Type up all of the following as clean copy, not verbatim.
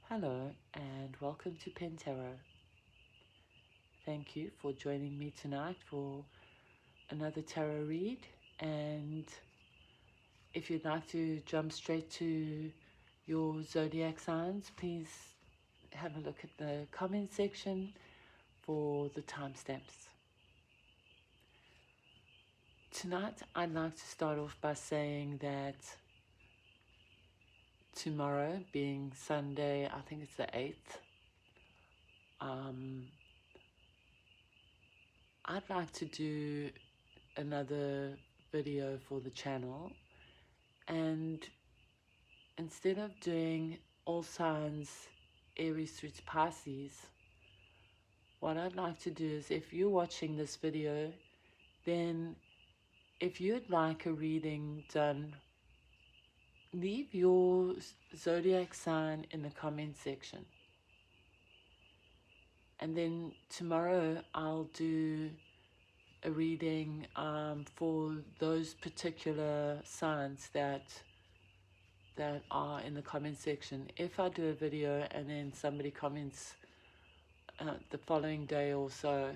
Hello and welcome to Pen Tarot. Thank you for joining me tonight for another tarot read, and if you'd like to jump straight to your zodiac signs, please have a look at the comment section for the timestamps. Tonight I'd like to start off by saying that tomorrow, being Sunday, I think it's the 8th, I'd like to do another video for the channel, and instead of doing all signs Aries through to Pisces, what I'd like to do is, if you're watching this video, then if you'd like a reading done, leave your zodiac sign in the comment section, and then tomorrow I'll do a reading for those particular signs that are in the comment section. If I do a video and then somebody comments the following day or so,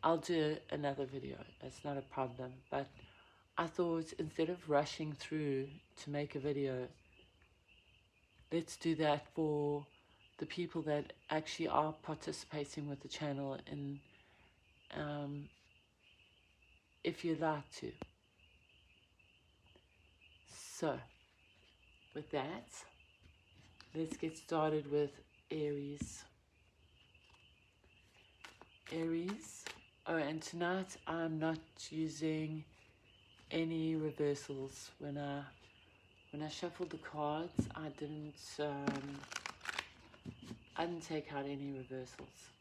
I'll do another video. That's not a problem. But I thought, instead of rushing through to make a video, let's do that for the people that actually are participating with the channel, and if you'd like to. So with that, let's get started with Aries. Aries. Oh, and tonight I'm not using any reversals. When I shuffled the cards, I didn't take out any reversals.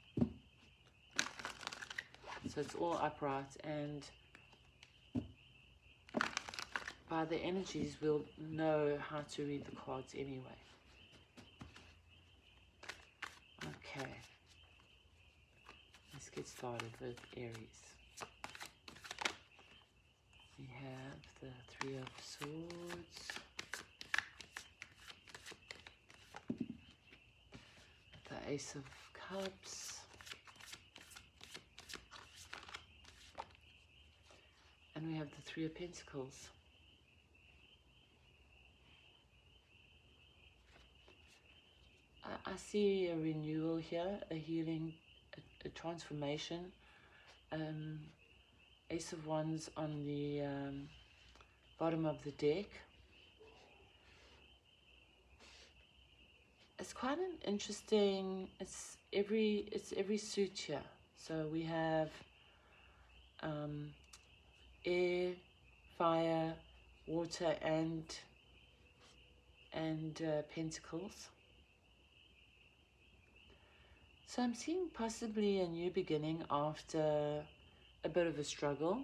So it's all upright, and by the energies we'll know how to read the cards anyway. Okay, let's get started with Aries. We have the Three of Swords, the Ace of Cups, and we have the Three of Pentacles. I see a renewal here, a healing, a transformation. Ace of Wands on the bottom of the deck. It's quite an interesting, it's every suit here. So we have air, fire, water, and pentacles. So I'm seeing possibly a new beginning after a bit of a struggle.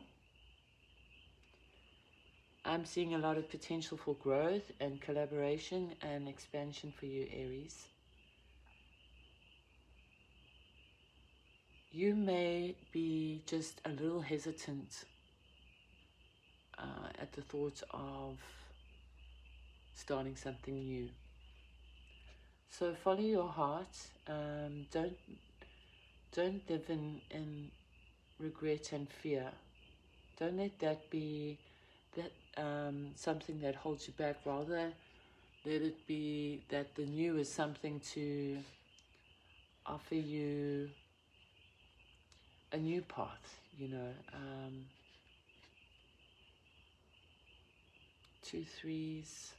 I'm seeing a lot of potential for growth and collaboration and expansion for you, Aries. You may be just a little hesitant at the thought of starting something new. So follow your heart. Don't live in regret and fear. Don't let that be something that holds you back. Rather, let it be that the new is something to offer you a new path, you know. 2 threes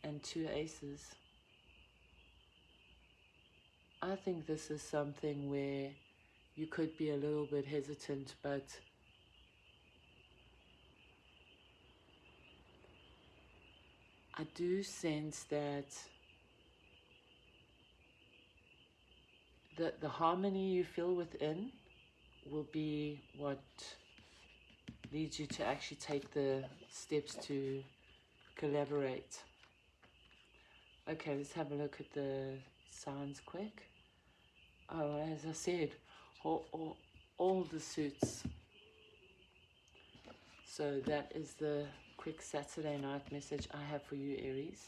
and 2 aces. I think this is something where you could be a little bit hesitant, but I do sense that the harmony you feel within will be what leads you to actually take the steps to collaborate. Okay, let's have a look at the signs quick. Oh, as I said, all the suits. So that is the quick Saturday night message I have for you, Aries.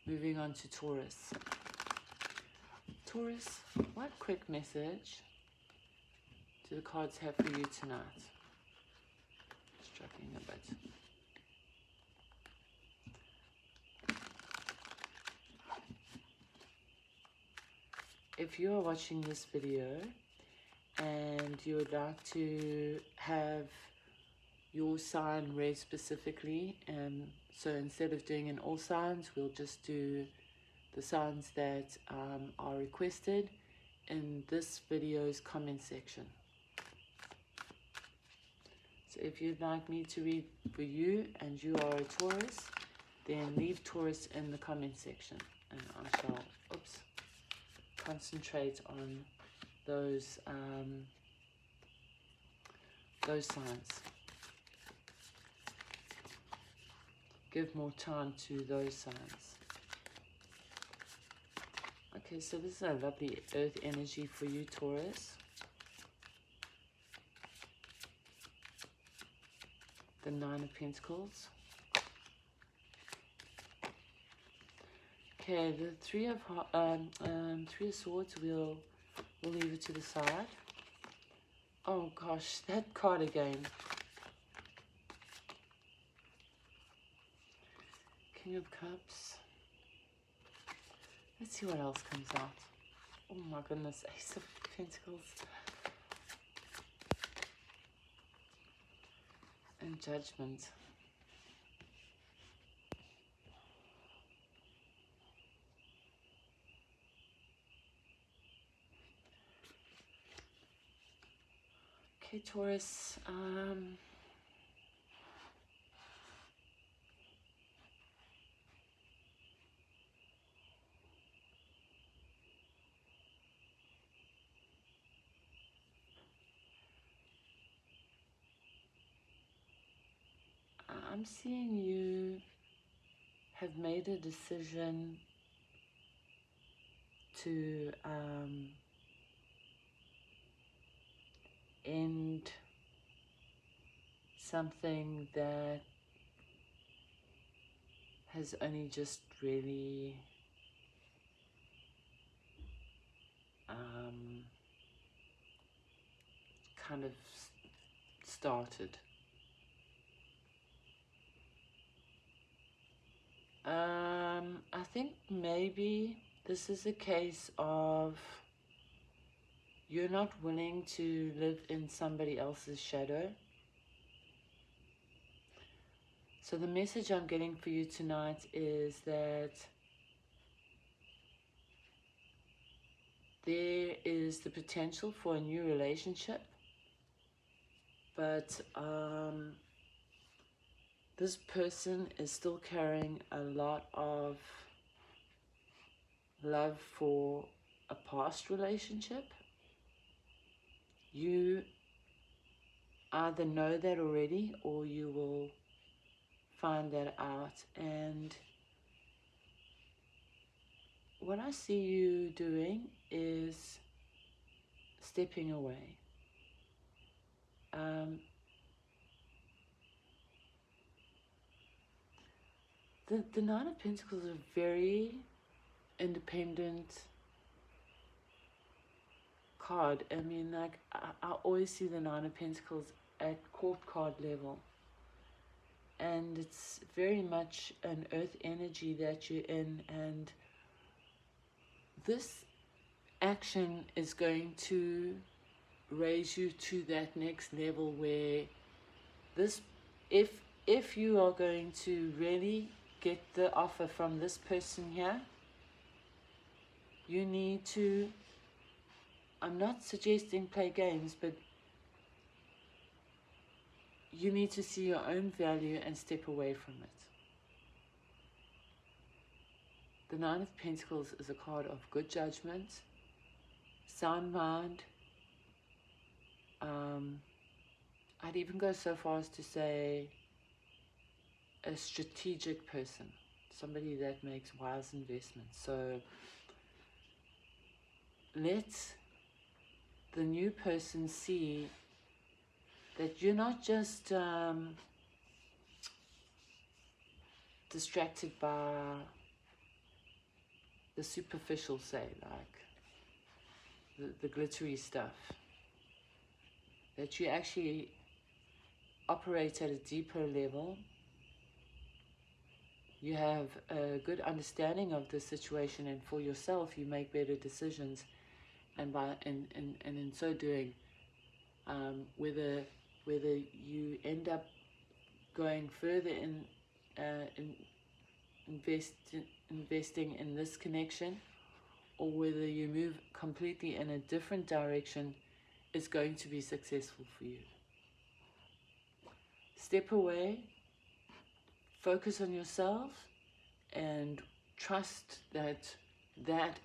Moving on to Taurus. Taurus, what quick message do the cards have for you tonight? Struggling a bit. If you are watching this video and you would like to have your sign read specifically, so instead of doing in all signs, we'll just do the signs that are requested in this video's comment section. So if you'd like me to read for you and you are a Taurus, then leave Taurus in the comment section and I shall concentrate on those signs. Give more time to those signs. Okay, so this is a lovely earth energy for you, Taurus. The Nine of Pentacles. Okay, the Three of Swords, we'll leave it to the side. Oh gosh, that card again. King of Cups. Let's see what else comes out. Oh my goodness, Ace of Pentacles. And Judgment. Okay, Taurus, I'm seeing you have made a decision to end something that has only just really kind of started. I think maybe this is a case of you're not willing to live in somebody else's shadow. So the message I'm getting for you tonight is that there is the potential for a new relationship, but this person is still carrying a lot of love for a past relationship. You either know that already or you will find that out. And what I see you doing is stepping away. The Nine of Pentacles is a very independent card. I mean, like, I always see the Nine of Pentacles at court card level. And it's very much an earth energy that you're in. And this action is going to raise you to that next level where this, if you are going to really get the offer from this person here, you need to, I'm not suggesting play games, but you need to see your own value and step away from it. The Nine of Pentacles is a card of good judgment, sound mind. I'd even go so far as to say a strategic person, somebody that makes wise investments. So let the new person see that you're not just distracted by the superficial, say, like the glittery stuff. That you actually operate at a deeper level. You have a good understanding of the situation, and for yourself you make better decisions, and in so doing, whether you end up going further in investing in this connection, or whether you move completely in a different direction, is going to be successful for you. Step away, focus on yourself, and trust that that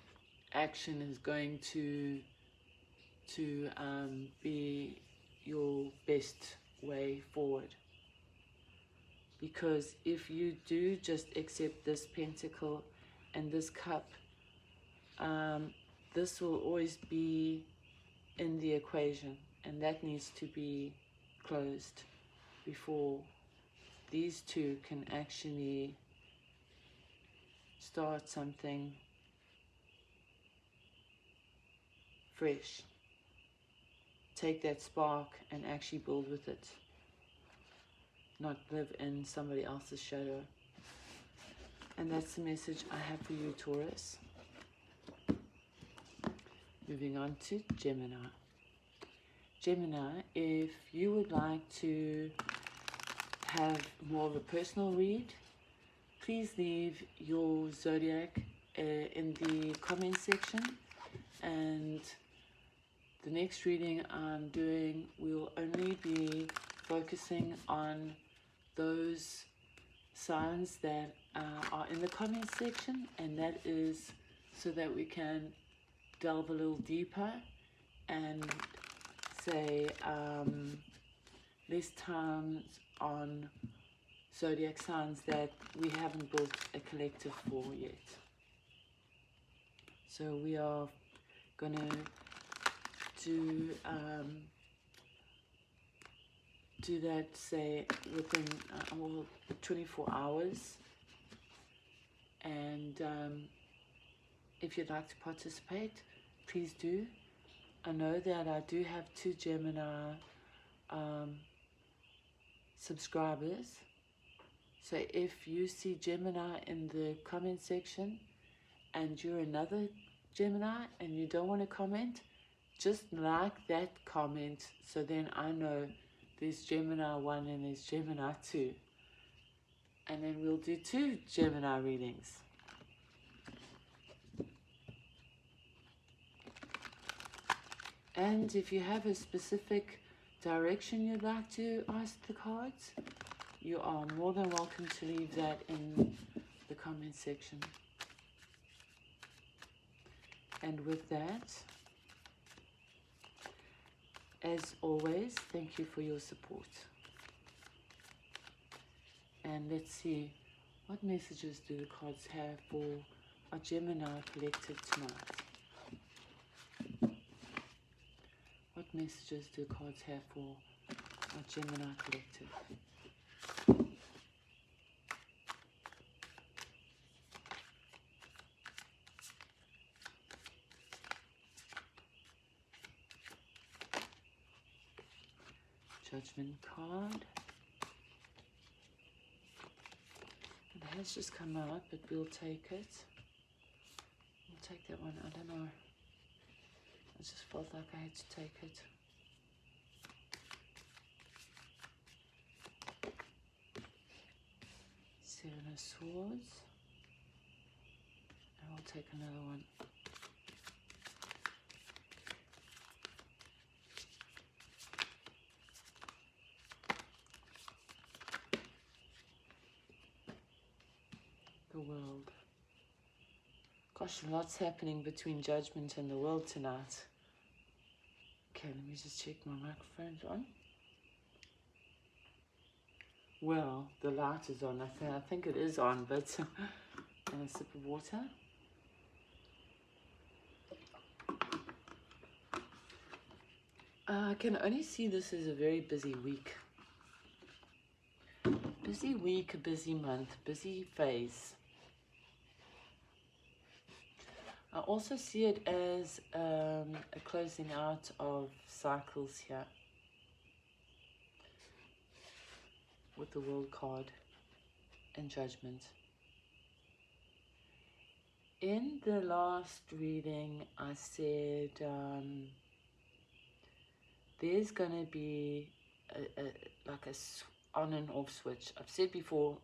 action is going to be your best way forward. Because if you do just accept this pentacle and this cup, this will always be in the equation, and that needs to be closed before these two can actually start something fresh. Take that spark and actually build with it, not live in somebody else's shadow. And that's the message I have for you, Taurus. Moving on to Gemini. Gemini, if you would like to have more of a personal read, please leave your zodiac in the comment section, and the next reading I'm doing will only be focusing on those signs that are in the comment section, and that is so that we can delve a little deeper and say less times on zodiac signs that we haven't built a collective for yet. So we are going to do that, say, within 24 hours. And if you'd like to participate, please do. I know that I do have 2 Gemini subscribers. So if you see Gemini in the comment section and you're another Gemini and you don't want to comment, just like that comment, so then I know there's Gemini 1 and there's Gemini 2. And then we'll do 2 Gemini readings. And if you have a specific direction you'd like to ask the cards, you are more than welcome to leave that in the comment section. And with that, as always, thank you for your support. And let's see, what messages do the cards have for our Gemini collective tonight? What messages do the cards have for our Gemini collective? Judgment card. It has just come out, but we'll take it. We'll take that one. I don't know. I just felt like I had to take it. Seven of Swords. And we'll take another one. The World. Gosh, lots happening between Judgment and the World tonight. Okay, let me just check my microphone's on. Well, the light is on. I think it is on, but and a sip of water. I can only see this as a very busy week. Busy week, a busy month, busy phase. I I also see it as a closing out of cycles here with the World card and Judgment. In the last reading, I said there's going to be like a on and off switch. I've said before,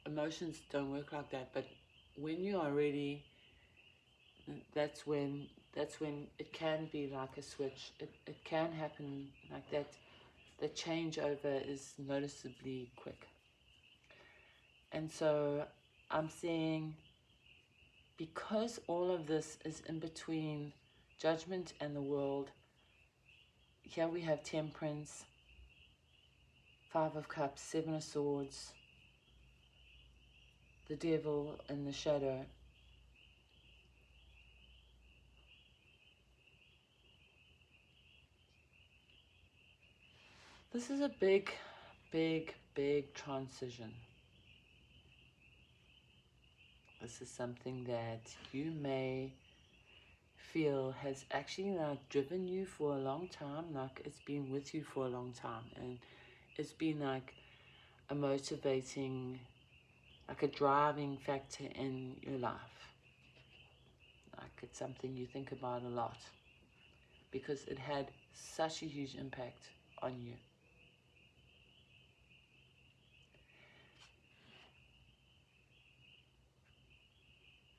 emotions don't work like that, but when you are ready, that's when it can be like a switch. It can happen like that. The changeover is noticeably quick. And so I'm saying, because all of this is in between Judgment and the World, here we have Temperance, Five of Cups, Seven of Swords, the Devil in the shadow. This is a big, big, big transition. This is something that you may feel has actually like driven you for a long time, like it's been with you for a long time, and it's been like a motivating, like a driving factor in your life. Like it's something you think about a lot because it had such a huge impact on you.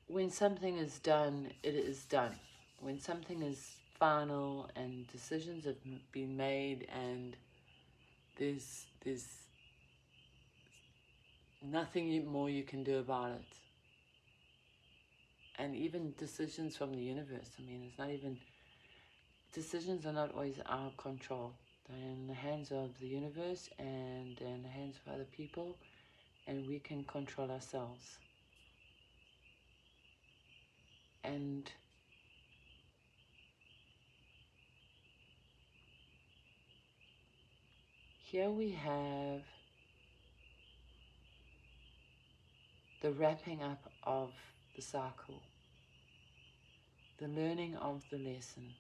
When something is done, it is done. When something is final and decisions have been made and there's nothing more you can do about it. And even decisions from the universe, I mean, it's not even, decisions are not always our control. They're in the hands of the universe and in the hands of other people, and we can control ourselves. And here we have the wrapping up of the cycle, the learning of the lesson.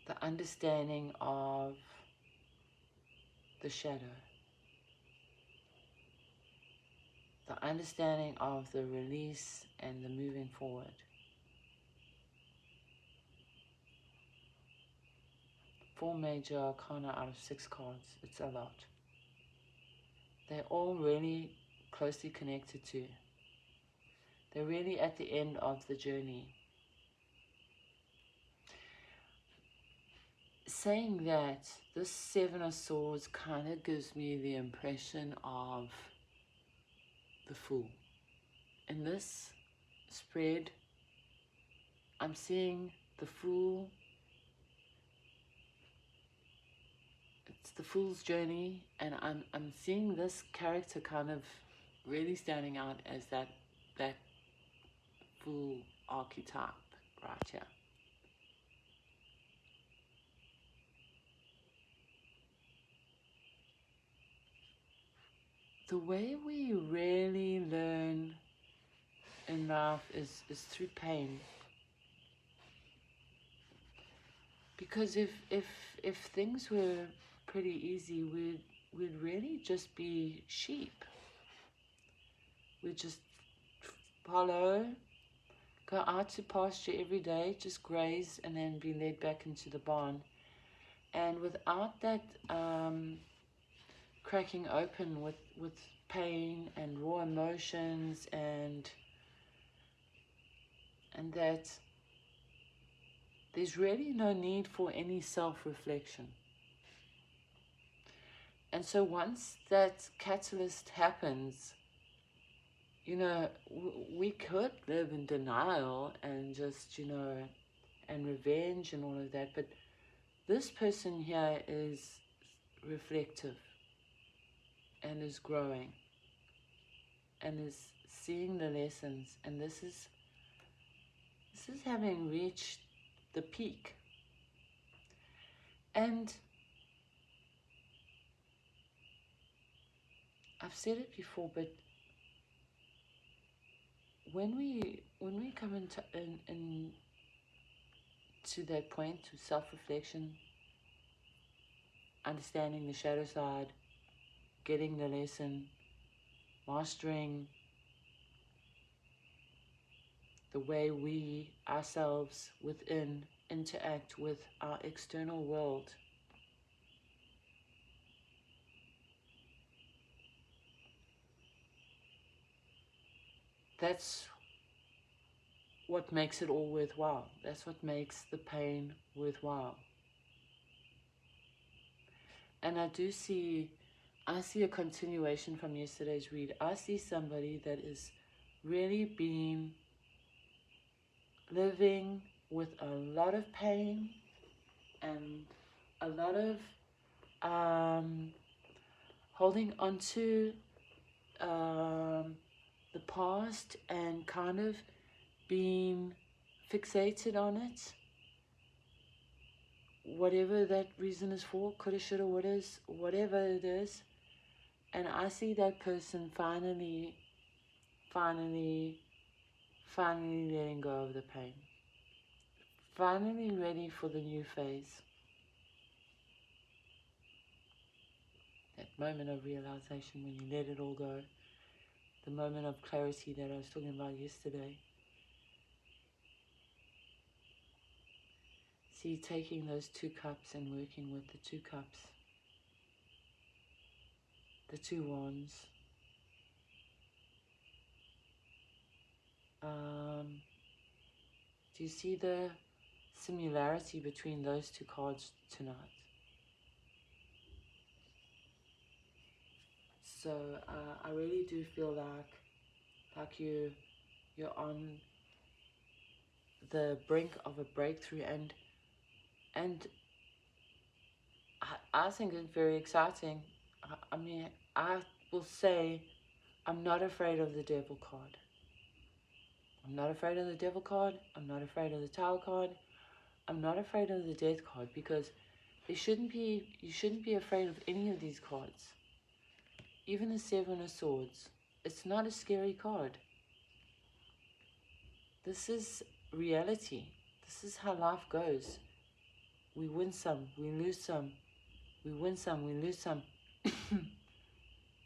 The understanding of the shadow. The understanding of the release and the moving forward. 4 major arcana out of 6 cards. It's a lot. They're all really closely connected to. They're really at the end of the journey. Saying that, this 7 of Swords kind of gives me the impression of the Fool. In this spread, I'm seeing the Fool. It's the Fool's journey, and I'm seeing this character kind of really standing out as that Fool archetype right here. The way we really learn in life is through pain. Because if things were pretty easy, we'd really just be sheep. We'd just follow, go out to pasture every day, just graze, and then be led back into the barn. And without that cracking open with pain and raw emotions and that there's really no need for any self-reflection. And so once that catalyst happens, you know, we could live in denial and just, you know, and revenge and all of that. But this person here is reflective and is growing and is seeing the lessons. And this is having reached the peak. And I've said it before, but when we come in to that point, to self-reflection, understanding the shadow side, getting the lesson, mastering the way we ourselves within interact with our external world, that's what makes it all worthwhile. That's what makes the pain worthwhile. And I see a continuation from yesterday's read. I see somebody that is really been living with a lot of pain and a lot of holding on to the past and kind of being fixated on it, whatever that reason is for, coulda, shoulda, woulda, whatever it is. And I see that person finally letting go of the pain, finally ready for the new phase. That moment of realization when you let it all go, the moment of clarity that I was talking about yesterday. See, taking those 2 cups and working with the 2 cups, the 2 wands. Do you see the similarity between those 2 cards tonight? So I really do feel like you're on the brink of a breakthrough, and I think it's very exciting. I mean, I will say I'm not afraid of the devil card. I'm not afraid of the devil card. I'm not afraid of the tower card. I'm not afraid of the death card, because you shouldn't be afraid of any of these cards. Even the 7 of Swords, it's not a scary card. This is reality. This is how life goes. We win some, we lose some. We win some, we lose some.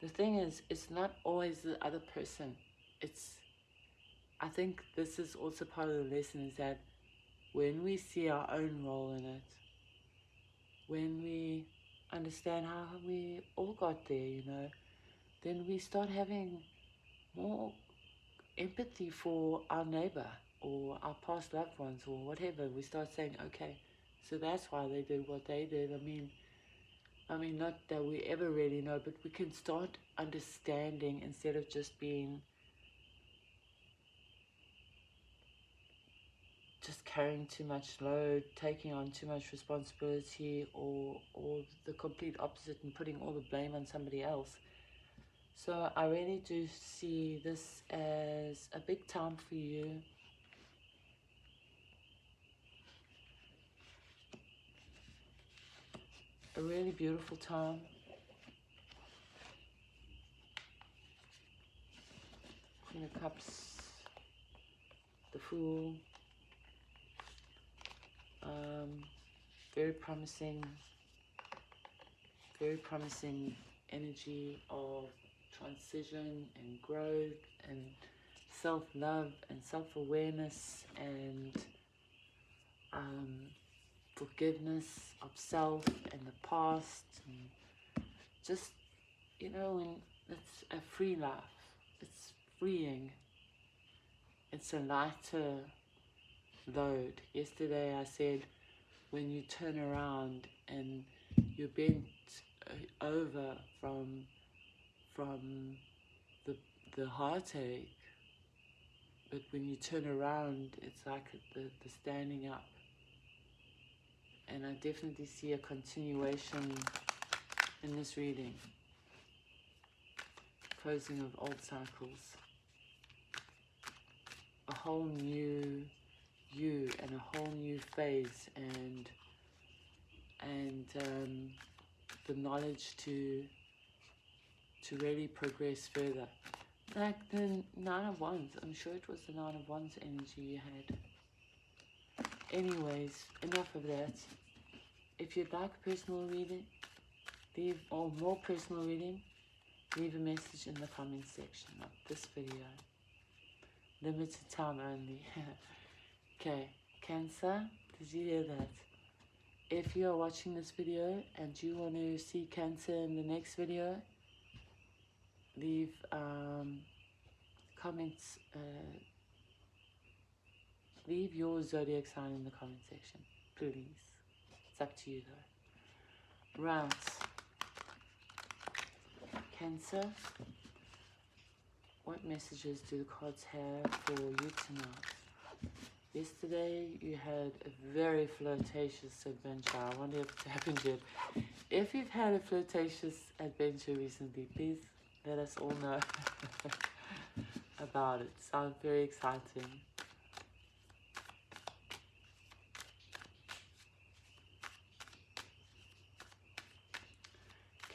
The thing is, it's not always the other person. I think this is also part of the lesson, is that when we see our own role in it, when we understand how we all got there, then we start having more empathy for our neighbor or our past loved ones or whatever. We start saying, okay, so that's why they did what they did. I mean, not that we ever really know, but we can start understanding instead of just carrying too much load, taking on too much responsibility, or the complete opposite and putting all the blame on somebody else. So I really do see this as a big time for you. A really beautiful time. Queen of Cups, the Fool. Very promising energy of transition and growth and self-love and self-awareness and forgiveness of self and the past, and just, when it's a free life, it's freeing, it's a lighter load. Yesterday I said, when you turn around and you're bent over from the heartache, but when you turn around, it's like the standing up. And I definitely see a continuation in this reading. Closing of old cycles. A whole new you and a whole new phase, and the knowledge to to really progress further. Like the Nine of Wands, I'm sure it was the Nine of Wands energy you had. Anyways, enough of that. If you'd like a personal reading, or more personal reading, leave a message in the comment section of this video. Limited time only. Okay, Cancer, did you hear that? If you are watching this video and you want to see Cancer in the next video, leave comments, leave your zodiac sign in the comment section, please. It's up to you though. Right. Cancer, what messages do the cards have for you tonight? Yesterday you had a very flirtatious adventure. I wonder if it's happened yet. If you've had a flirtatious adventure recently, please let us all know about it. Sounds very exciting.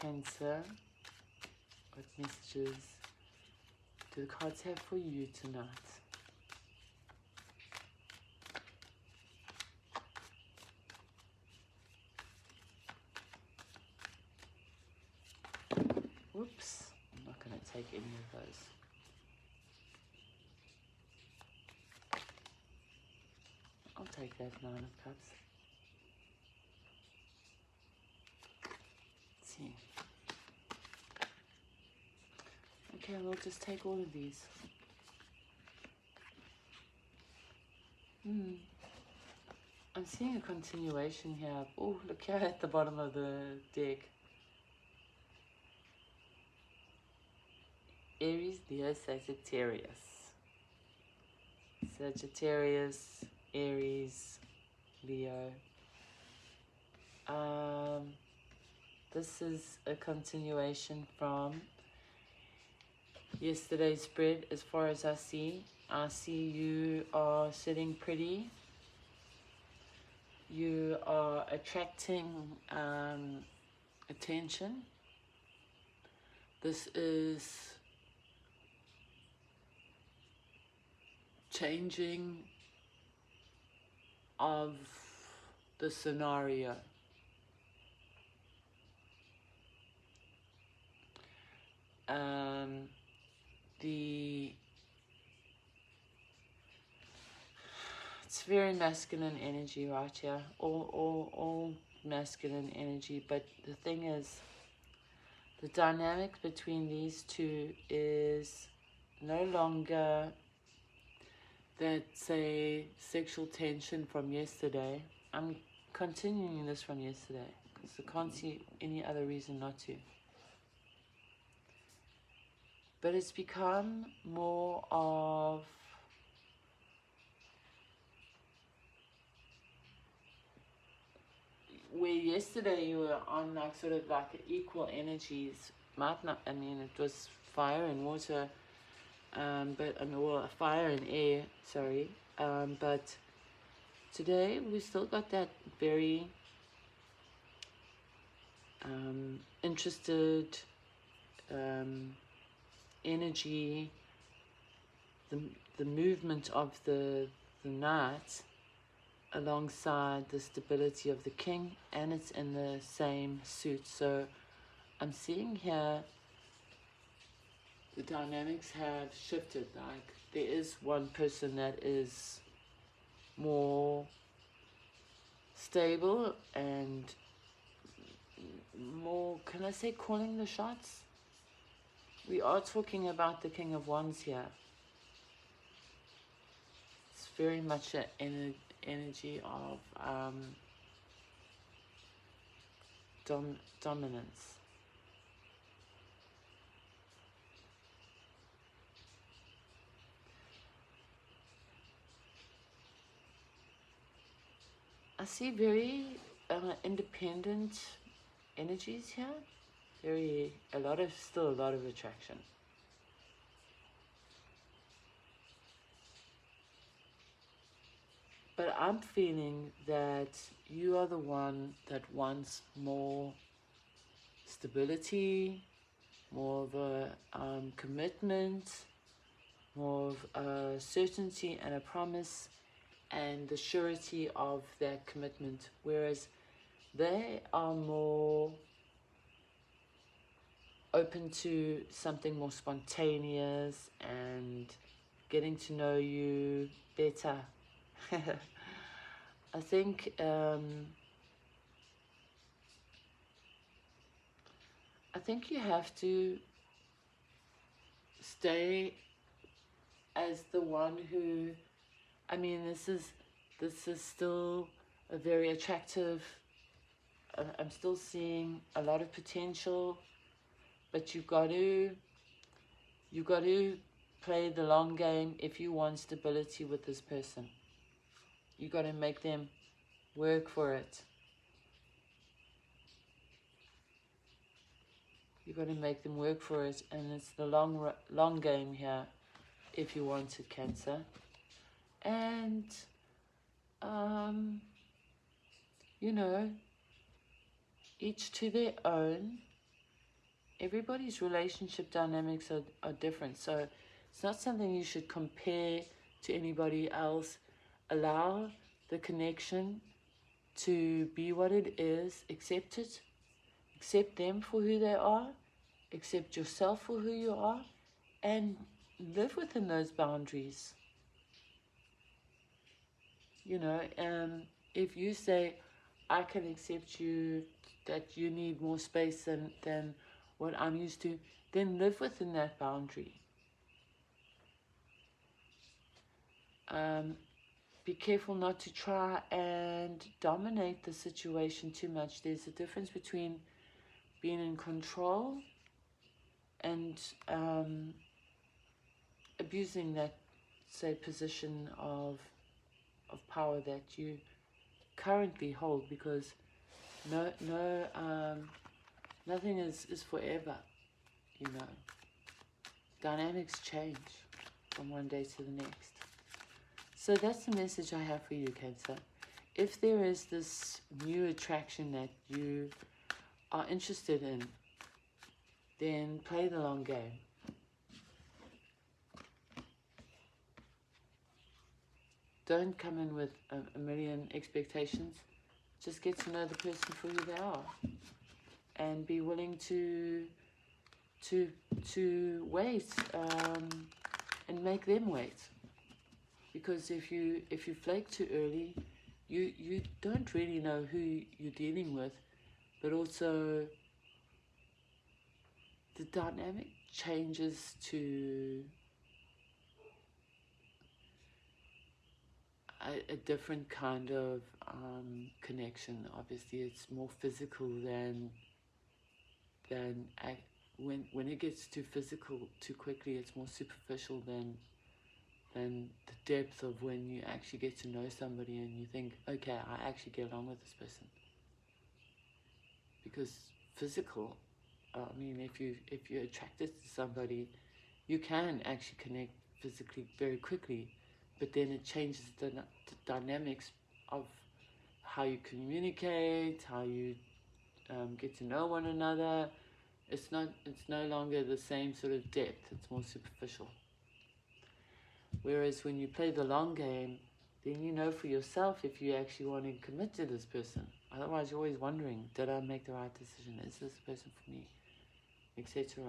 Cancer, what messages do the cards have for you tonight? Whoops, I'm not going to take any of those. I'll take that Nine of Cups. Let's see. Okay, we'll just take all of these. I'm seeing a continuation here. Oh, look here at the bottom of the deck. Aries, Leo, Sagittarius. Sagittarius, Aries, Leo. This is a continuation from yesterday's spread. As far as I see you are sitting pretty. You are attracting attention. This is changing of the scenario. It's very masculine energy right here, all masculine energy, but the thing is, the dynamic between these two is no longer that, say, sexual tension from yesterday. I'm continuing this from yesterday because I can't see any other reason not to. But it's become more of where yesterday you were on like sort of like equal energies. Might not, I mean, it was fire and water, but well, fire and air, sorry. But today we still got that very interested energy, the movement of the night alongside the stability of the king, and it's in the same suit. So I'm seeing here the dynamics have shifted. Like there is one person that is more stable and more, can I say, calling the shots. We are talking about the King of Wands here. It's very much an energy of dominance. I see very independent energies here. Still a lot of attraction. But I'm feeling that you are the one that wants more stability, more of a commitment, more of a certainty and a promise, and the surety of that commitment, whereas they are more open to something more spontaneous and getting to know you better. I think you have to stay as the one who, I mean, this is still a very attractive, I'm still seeing a lot of potential, but you've got to play the long game if you want stability with this person. You've got to make them work for it. You've got to make them work for it, and it's the long game here if you want it, Cancer. And you know, each to their own. Everybody's relationship dynamics are different, so it's not something you should compare to anybody else. Allow the connection to be what it is. Accept it. Accept them for who they are. Accept yourself for who you are, and live within those boundaries. You know, if you say, I can accept you, that you need more space than what I'm used to, then live within that boundary. Be careful not to try and dominate the situation too much. There's a difference between being in control and abusing that, say, position of power that you currently hold, because nothing is forever, you know. Dynamics change from one day to the next. So that's the message I have for you, Cancer. If there is this new attraction that you are interested in, then play the long game. Don't come in with a million expectations. Just get to know the person for who they are, and be willing to wait and make them wait. Because if you flake too early, you don't really know who you're dealing with, but also the dynamic changes to a different kind of connection. Obviously, it's more physical than when it gets too physical too quickly. It's more superficial than the depth of when you actually get to know somebody and you think, okay, I actually get along with this person. Because physical, I mean, if you're attracted to somebody, you can actually connect physically very quickly, but then it changes the dynamics of how you communicate, how you get to know one another. It's no longer the same sort of depth. It's more superficial. Whereas when you play the long game, then you know for yourself if you actually want to commit to this person. Otherwise, you're always wondering, did I make the right decision? Is this the person for me? Etc.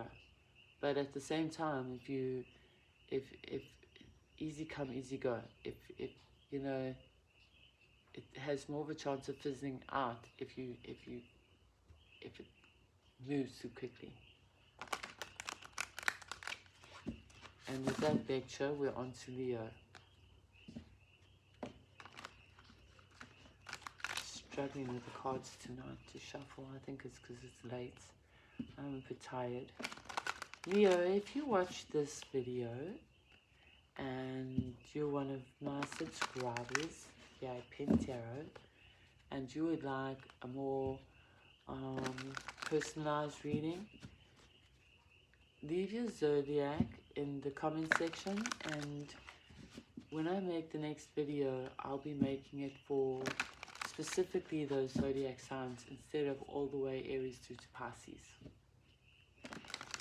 But at the same time, if easy come, easy go. If you know, it has more of a chance of fizzling out if it moves too quickly. And with that picture, we're on to Leo. Struggling with the cards tonight to shuffle. I think it's because it's late. I'm a bit tired. Leo, if you watch this video and you're one of my subscribers here at Pen Tarot, and you would like a more personalized reading, leave your zodiac in the comment section, and when I make the next video, I'll be making it for specifically those zodiac signs instead of all the way Aries through to Pisces.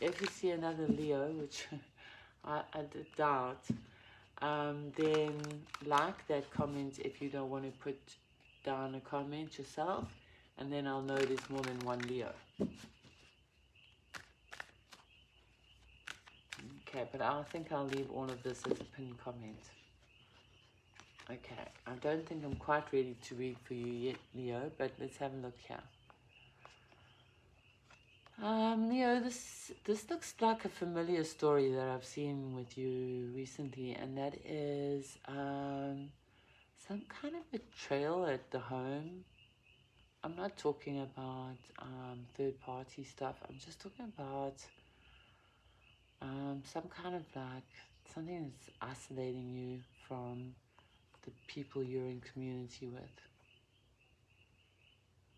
if you see another Leo, which I did doubt, then like that comment if you don't want to put down a comment yourself, and then I'll know there's more than one Leo. Okay, but I think I'll leave all of this as a pinned comment. Okay, I don't think I'm quite ready to read for you yet, Leo, but let's have a look here. Leo, this looks like a familiar story that I've seen with you recently, and that is some kind of betrayal at the home. I'm not talking about third-party stuff. I'm just talking about some kind of like something that's isolating you from the people you're in community with.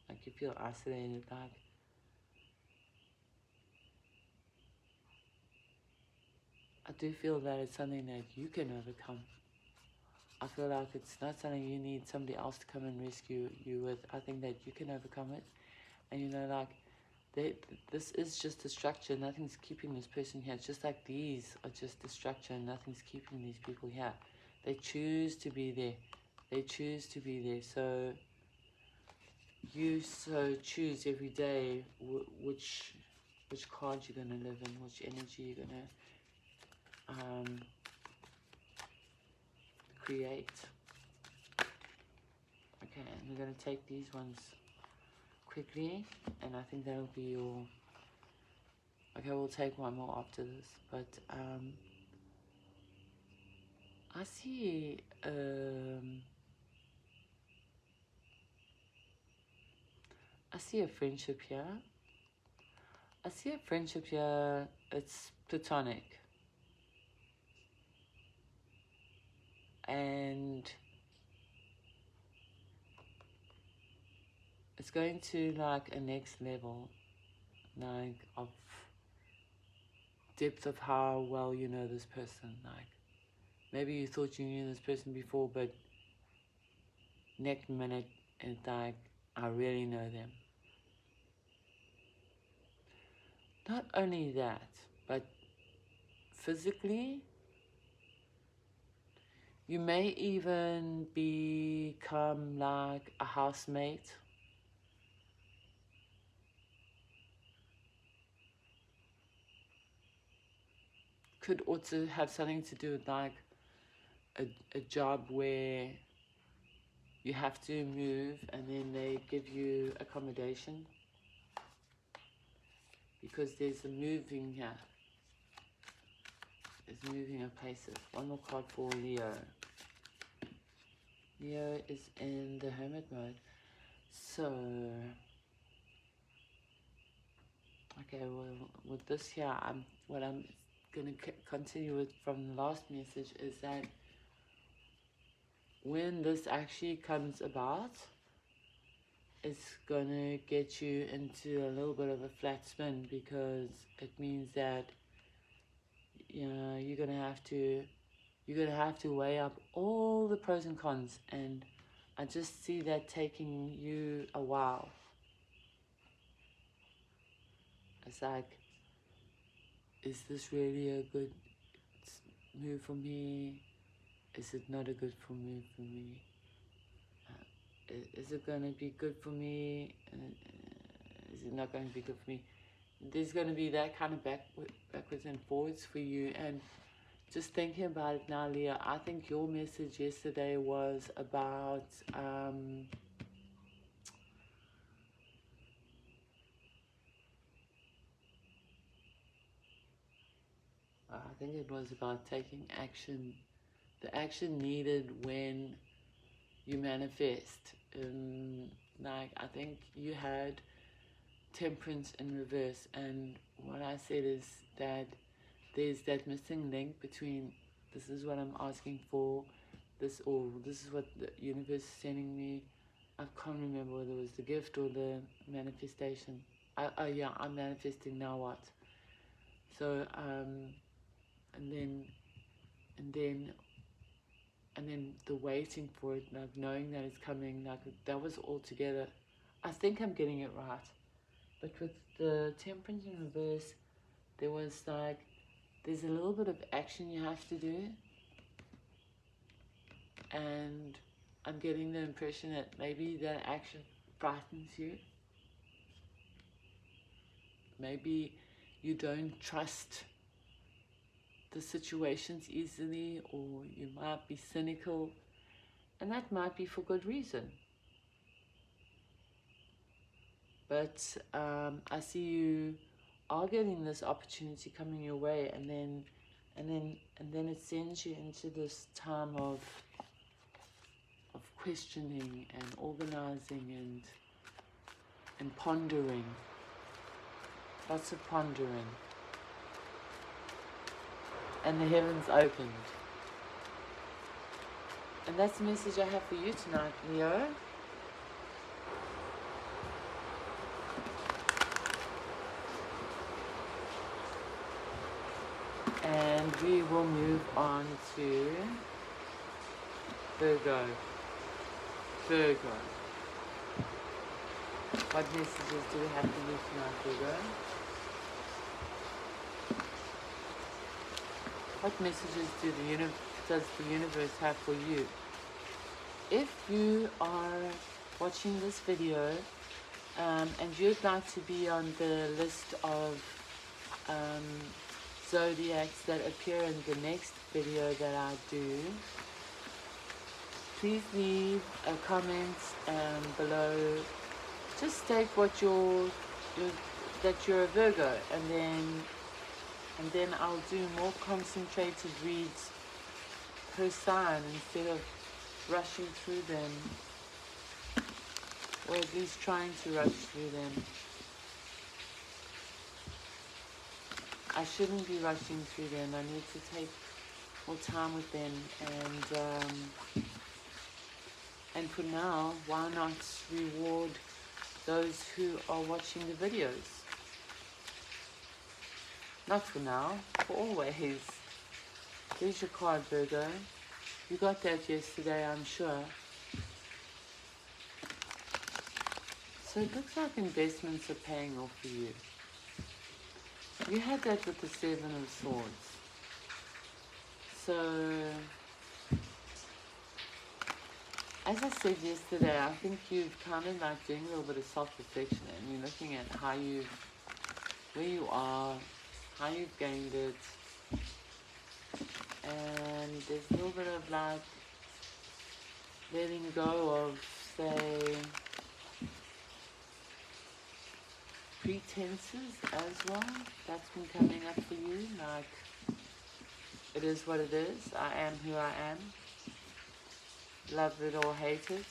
Like you feel isolated, like I do feel that it's something that you can overcome. I feel like it's not something you need somebody else to come and rescue you with. I think that you can overcome it. And you know, like, this is just a structure. Nothing's keeping this person here. It's just like these are just a structure and nothing's keeping these people here. They choose to be there. They choose to be there. So you choose every day which card you're going to live in, which energy you're going to create. Okay, and we're going to take these ones quickly, and I think that'll be your... Okay, we'll take one more after this, but I see a friendship here. I see a friendship here. It's platonic, and it's going to like a next level, like of depth of how well you know this person. Like maybe you thought you knew this person before, but next minute it's like I really know them. Not only that, but physically, you may even become like a housemate. Could also have something to do with like a job where you have to move and then they give you accommodation. Because there's a moving here. There's moving of places. One more card for Leo. Leo is in the hermit mode. So, okay, well, with this here, what I'm going to continue with from the last message is that when this actually comes about, it's going to get you into a little bit of a flat spin, because it means that you're going to have to weigh up all the pros and cons, and I just see that taking you a while. It's like, is this really a good move for me? Is it not a good move for me? Is it going to be good for me? Is it not going to be good for me? There's going to be that kind of backwards and forwards for you. And just thinking about it now, Leah, I think your message yesterday was about I think it was about taking action, the action needed when you manifest. Like, I think you had temperance in reverse, and what I said is that there's that missing link between this is what I'm asking for, this is what the universe is sending me. I can't remember whether it was the gift or the manifestation. Yeah, I'm manifesting, now what? So and then the waiting for it, like knowing that it's coming, like that was all together. I think I'm getting it right. But with the temperance in reverse, there was like, there's a little bit of action you have to do, and I'm getting the impression that maybe that action frightens you. Maybe you don't trust the situations easily, or you might be cynical, and that might be for good reason. But I see you are getting this opportunity coming your way, and then it sends you into this time of questioning and organizing and pondering. Lots of pondering. And the heavens opened. And that's the message I have for you tonight, Leo. And we will move on to Virgo. Virgo. What messages do we have for you tonight, Virgo? What messages does the universe have for you? If you are watching this video and you'd like to be on the list of zodiacs that appear in the next video that I do, please leave a comment below. Just state what that you're a Virgo, and then I'll do more concentrated reads per sign instead of rushing through them, or at least trying to rush through them. I shouldn't be rushing through them. I need to take more time with them, and for now, why not reward those who are watching the videos? Not for now, for always. There's your card, Virgo. You got that yesterday, I'm sure. So it looks like investments are paying off for you. You had that with the Seven of Swords. So, as I said yesterday, I think you've kind of like doing a little bit of self-reflection, and you're looking at where you are, how you've gained it, and there's a little bit of like letting go of, say, pretenses as well. That's been coming up for you, like, it is what it is. I am who I am. Love it or hate it.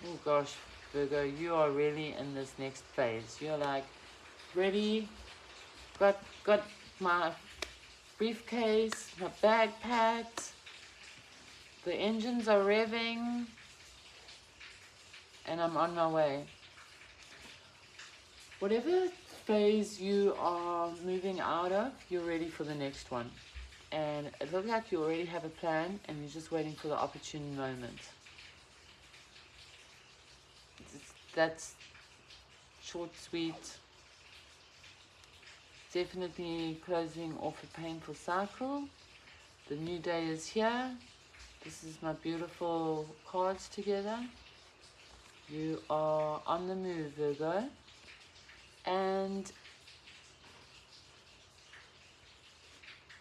Oh gosh, Virgo, you are really in this next phase. You're like, ready, got my briefcase, my bag packed, the engines are revving, and I'm on my way. Whatever phase you are moving out of, you're ready for the next one. And it looks like you already have a plan, and you're just waiting for the opportune moment. That's short, sweet. Definitely closing off a painful cycle. The new day is here. This is my beautiful cards together. You are on the move, Virgo. And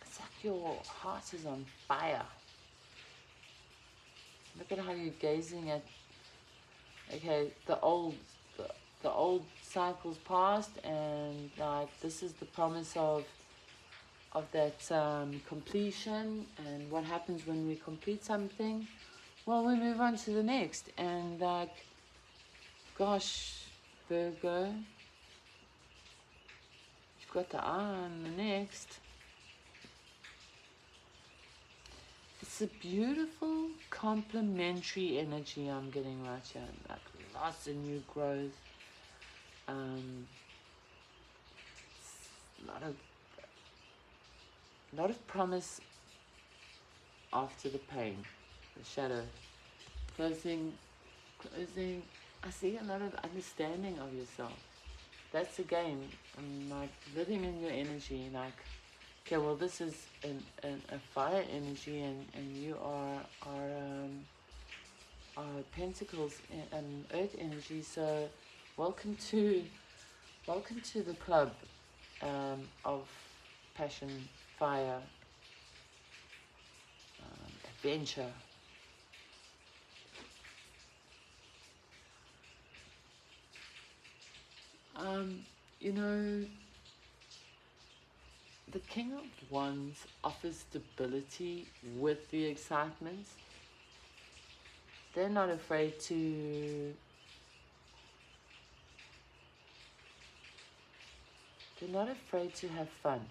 it's like your heart is on fire. Look at how you're gazing at, okay, the old cycles past, and like this is the promise of that completion. And what happens when we complete something? Well, we move on to the next. And like, gosh, Virgo, you've got the eye on the next. It's a beautiful complementary energy I'm getting right here. Like lots of new growth. A lot of promise after the pain, the shadow. Closing. I see a lot of understanding of yourself. That's the game. I'm like living in your energy, like, okay, well, this is a fire energy, and you are pentacles and earth energy. So welcome to the club of passion, fire, adventure. You know, the King of Wands offers stability with the excitement. They're not afraid to have fun.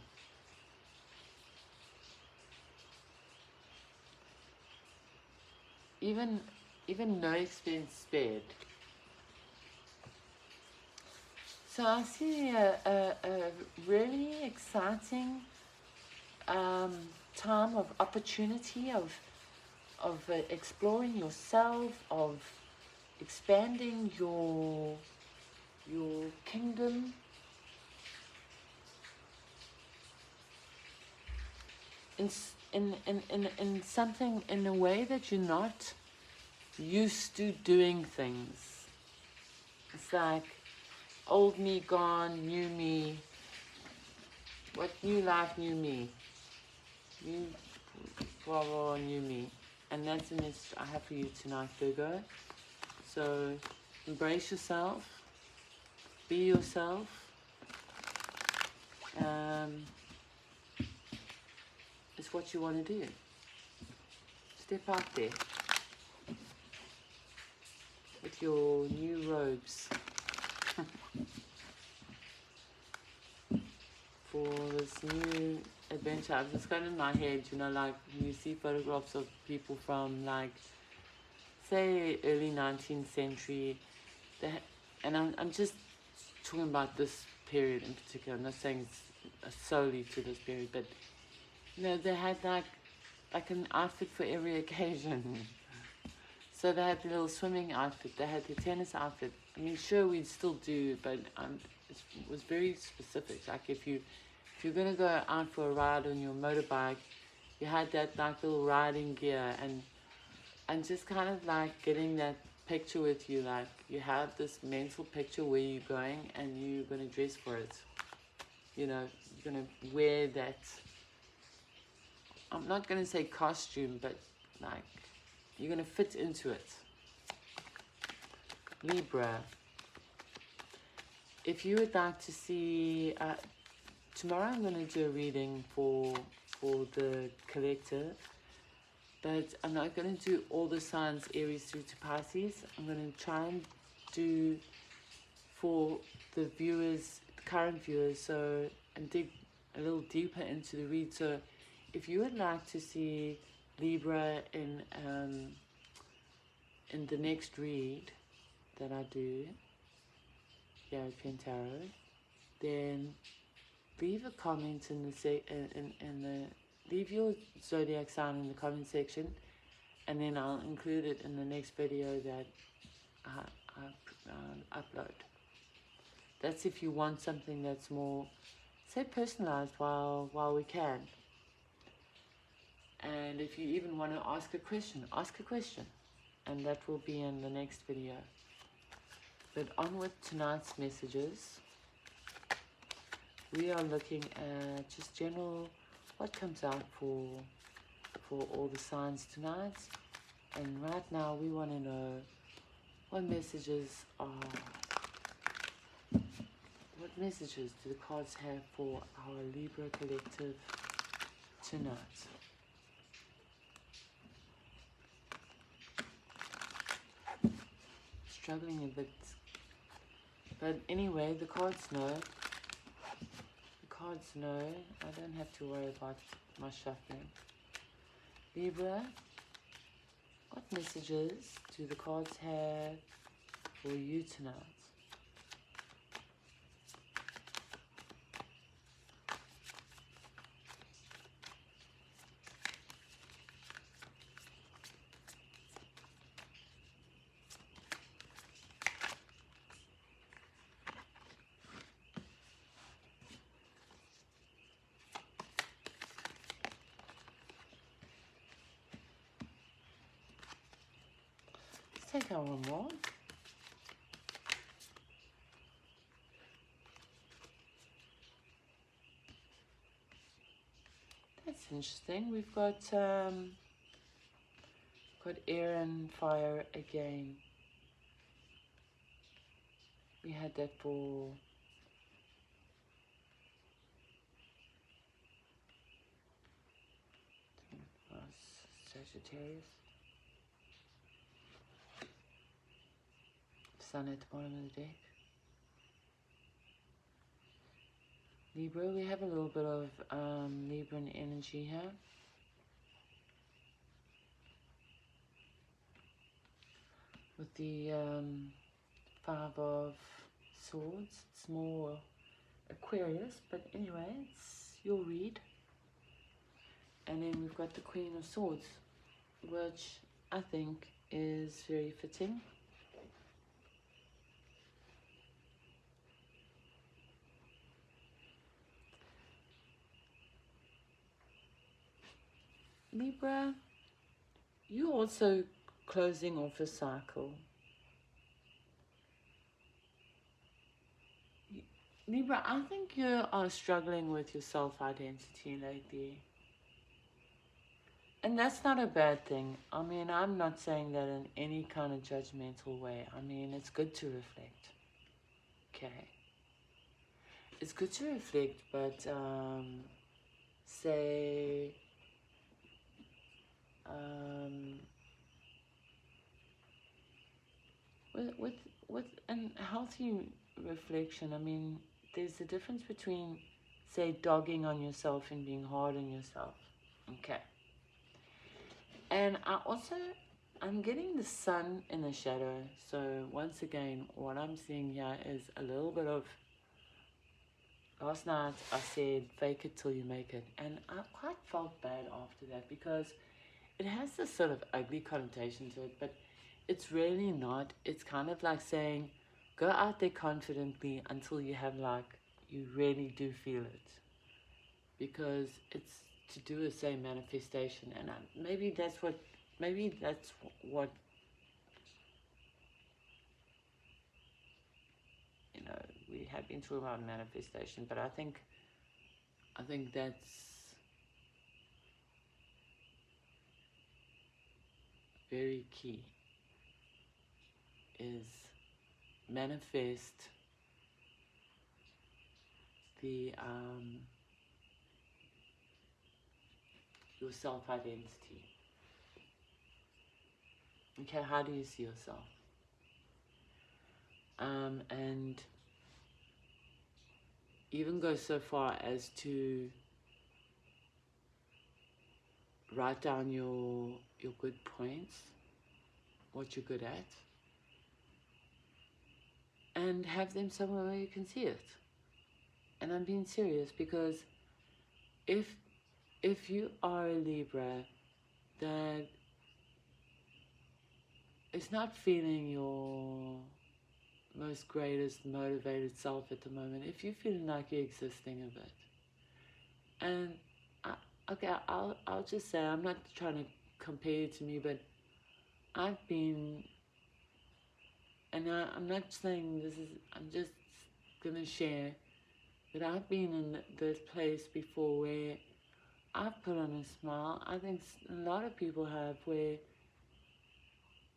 Even no expense spared. So I see a really exciting time of opportunity, of exploring yourself, of expanding your kingdom. In something, in a way that you're not used to doing things. It's like old me gone, new me. What new life, new me? New Bravo, new me. And that's the message I have for you tonight, Virgo. So embrace yourself, be yourself. It's what you want to do. Step out there with your new robes for this new adventure. I've just got in my head, you know, like you see photographs of people from, like, say, early 19th century, and I'm just talking about this period in particular. I'm not saying it's solely to this period, but you know, they had like an outfit for every occasion. So they had the little swimming outfit, they had the tennis outfit. I mean, sure, we still do, but it was very specific. Like if you're gonna go out for a ride on your motorbike, you had that like little riding gear, and just kind of like getting that picture with you, like you have this mental picture where you're going and you're gonna dress for it. You know, you're gonna wear that. I'm not gonna say costume, but like you're gonna fit into it. Libra. If you would like to see, tomorrow I'm going to do a reading for the collective, but I'm not going to do all the signs Aries through to Pisces. I'm going to try and do for the viewers, the current viewers, so, and dig a little deeper into the read. So if you would like to see Libra in the next read that I do here at Tarot, then leave a comment in the leave your zodiac sign in the comment section, and then I'll include it in the next video that I upload. That's if you want something that's more, say, personalized while we can. And if you even want to ask a question, and that will be in the next video. But on with tonight's messages. We are looking at just general, what comes out for all the signs tonight. And right now we want to know what messages do the cards have for our Libra collective tonight. Struggling a bit, but anyway, the cards know. I don't have to worry about my shuffling. Libra, what messages do the cards have for you tonight? take out one more. That's interesting. We've got air and fire again. We had that for Sagittarius. Sun at the bottom of the deck. Libra, we have a little bit of Libran energy here. With the Five of Swords. It's more Aquarius, but anyway, it's your read. And then we've got the Queen of Swords, which I think is very fitting. Libra, you're also closing off a cycle. Libra, I think you are struggling with your self-identity lately. And that's not a bad thing. I mean, I'm not saying that in any kind of judgmental way. I mean, it's good to reflect. Okay. It's good to reflect, but say... with an healthy reflection, I mean, there's a difference between, say, dogging on yourself and being hard on yourself. Okay. And I'm getting the sun in the shadow. So once again, what I'm seeing here is a little bit of, last night I said, fake it till you make it. And I quite felt bad after that, because it has this sort of ugly connotation to it, but it's really not. It's kind of like saying, go out there confidently until you have, like, you really do feel it. Because it's to do with, say, manifestation. And maybe that's what you know, we have been talking about manifestation, but I think that's very key, is manifest the your self-identity. Okay, how do you see yourself? And even go so far as to write down your good points, what you're good at, and have them somewhere where you can see it. And I'm being serious, because if you are a Libra that is not feeling your most greatest motivated self at the moment, if you're feeling like you're existing a bit, and I'll just say, I'm not trying to compare you to me, but I've been, and I'm not saying this is, I'm just gonna share that I've been in this place before where I've put on a smile. I think a lot of people have, where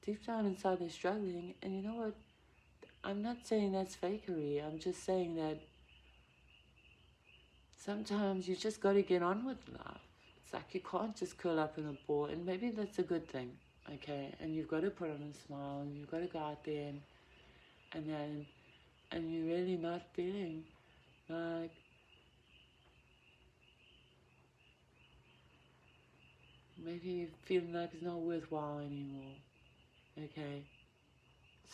deep down inside they're struggling. And you know what? I'm not saying that's fakery. I'm just saying that sometimes you just got to get on with life. It's like you can't just curl up in a ball, and maybe that's a good thing, okay? And you've got to put on a smile, and you've got to go out there and you're really not feeling like maybe you're feeling like it's not worthwhile anymore, okay?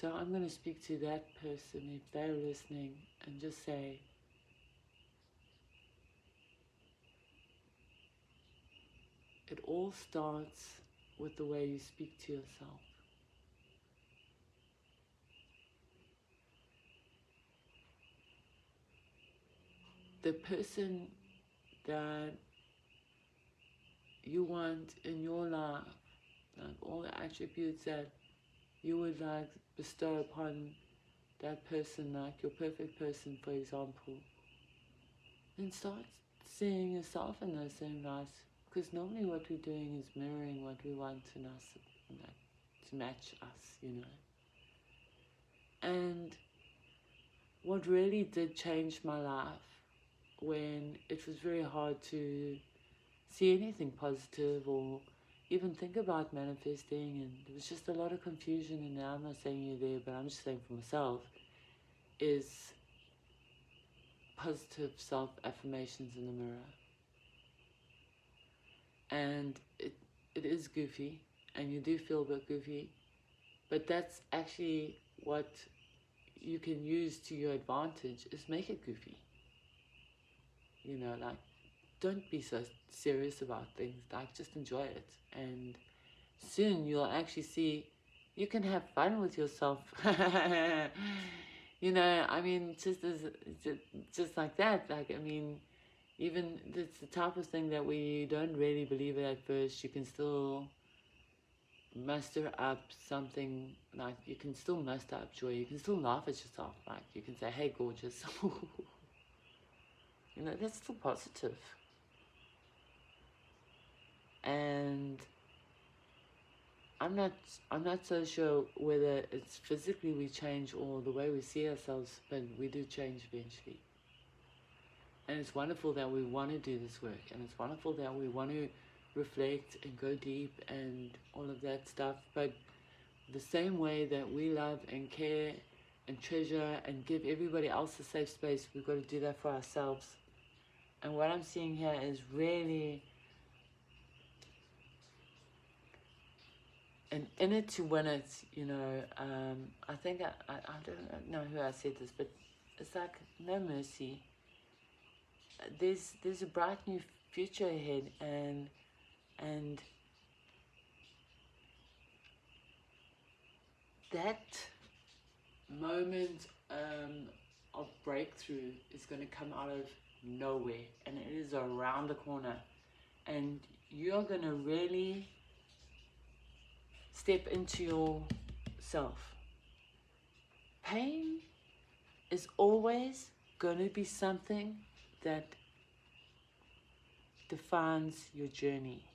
So I'm going to speak to that person if they're listening and just say, it all starts with the way you speak to yourself. The person that you want in your life, like all the attributes that you would like bestow upon that person, like your perfect person, for example, then start seeing yourself in those same lights. Because normally what we're doing is mirroring what we want in us, like, to match us, you know. And what really did change my life, when it was very hard to see anything positive or even think about manifesting, and there was just a lot of confusion, and now I'm not saying you're there, but I'm just saying for myself, is positive self-affirmations in the mirror. And it is goofy, and you do feel a bit goofy, but that's actually what you can use to your advantage, is make it goofy. You know, like, don't be so serious about things, like, just enjoy it, and soon you'll actually see you can have fun with yourself. You know, I mean, just like that, like, I mean, even it's the type of thing that we don't really believe it at first, you can still muster up something, like, you can still muster up joy, you can still laugh at yourself, like, you can say, hey, gorgeous. You know, that's still positive. And I'm not so sure whether it's physically we change or the way we see ourselves, but we do change eventually. And it's wonderful that we want to do this work, and it's wonderful that we want to reflect and go deep and all of that stuff. But the same way that we love and care and treasure and give everybody else a safe space, we've got to do that for ourselves. And what I'm seeing here is really an in it to win it, you know. I think I don't know who I said this, but it's like no mercy. There's a bright new future ahead, and that moment of breakthrough is going to come out of nowhere, and it is around the corner, and you're going to really step into yourself. Pain is always going to be something that defines your journey.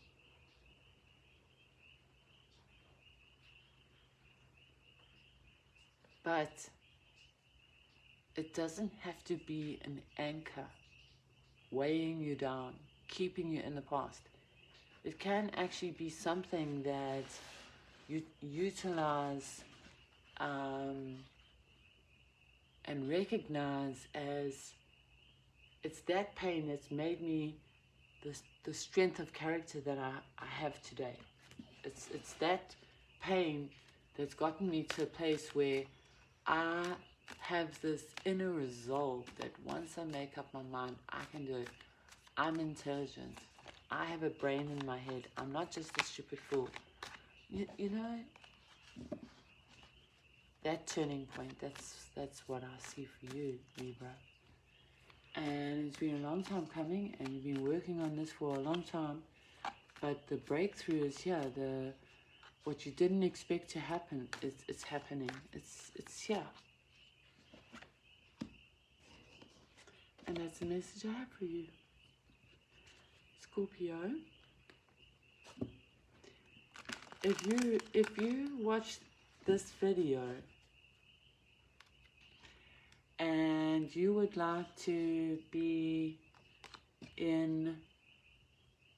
But it doesn't have to be an anchor weighing you down, keeping you in the past. It can actually be something that you utilize and recognize as, it's that pain that's made me the strength of character that I have today. It's that pain that's gotten me to a place where I have this inner resolve that once I make up my mind, I can do it. I'm intelligent. I have a brain in my head. I'm not just a stupid fool. You know, that turning point, that's what I see for you, Libra. And it's been a long time coming, and you've been working on this for a long time, but the breakthrough is here. What you didn't expect to happen, it's happening. It's here. And that's the message I have for you, Scorpio. If you watch this video and you would like to be in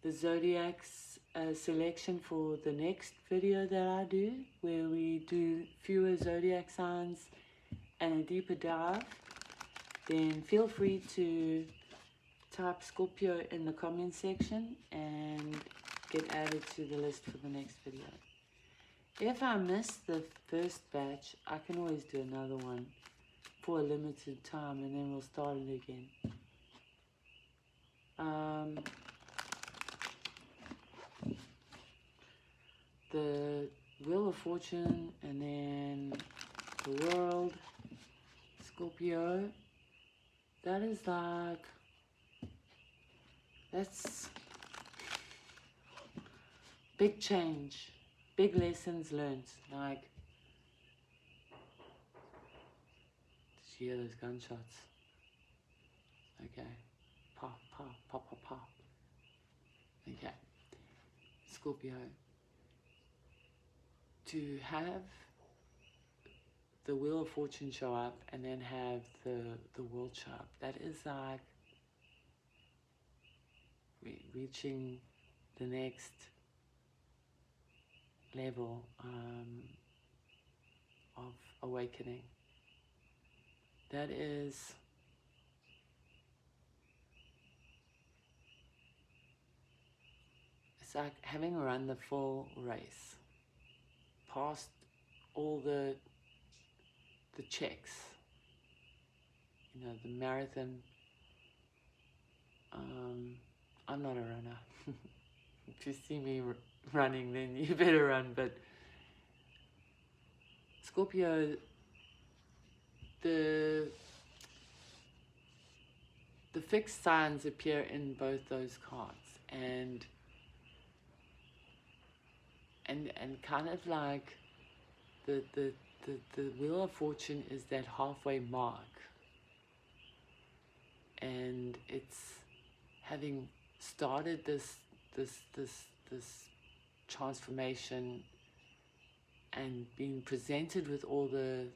the zodiac's selection for the next video that I do, where we do fewer zodiac signs and a deeper dive, then feel free to type Scorpio in the comment section and get added to the list for the next video. If I miss the first batch, I can always do another one for a limited time, and then we'll start it again. The Wheel of Fortune, and then the World, Scorpio, that is like, that's big change, big lessons learned. Like, you hear those gunshots? Okay. Pop, pop, pop, pop, pop. Okay. Scorpio. To have the Wheel of Fortune show up and then have the World show up, that is like reaching the next level of awakening. That is it's like having run the full race, past all the checks, you know, the marathon. I'm not a runner. If you see me running, then you better run. But Scorpio, the fixed signs appear in both those cards, and kind of like the Wheel of Fortune is that halfway mark, and it's having started this transformation and being presented with all the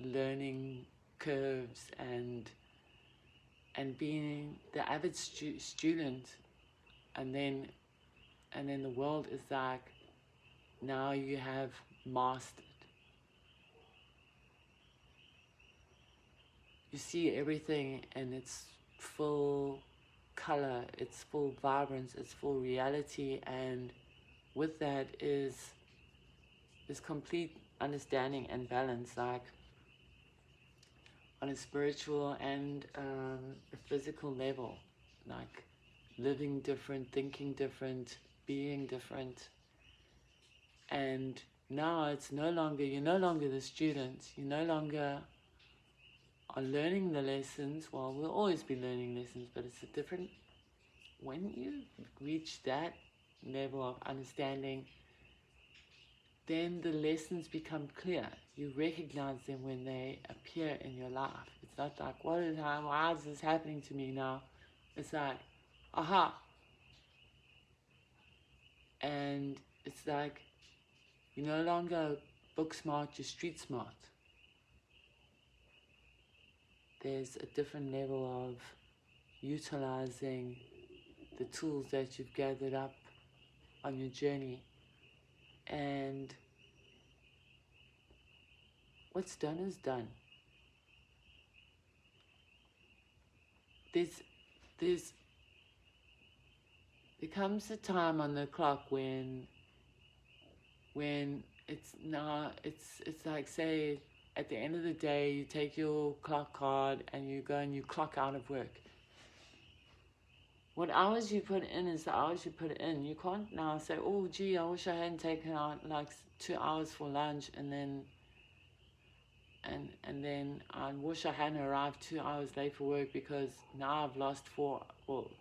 learning curves and being the avid student, and then the world is like, now you have mastered. You see everything and it's full color, it's full vibrance, it's full reality, and with that is complete understanding and balance, like on a spiritual and a physical level, like living different, thinking different, being different. And now it's no longer, you're no longer the student, you no longer are learning the lessons. Well, we'll always be learning lessons, but it's a different, when you reach that level of understanding, then the lessons become clear. You recognize them when they appear in your life. It's not like, why is this happening to me now? It's like, aha. And it's like, you're no longer book smart, you're street smart. There's a different level of utilizing the tools that you've gathered up on your journey, and what's done is done. There comes a time on the clock when it's like, say, at the end of the day, you take your clock card and you go and you clock out of work. What hours you put in is the hours you put in. You can't now say, oh gee, I wish I hadn't taken out like 2 hours for lunch, and then I wish I hadn't arrived 2 hours late for work, because now I've lost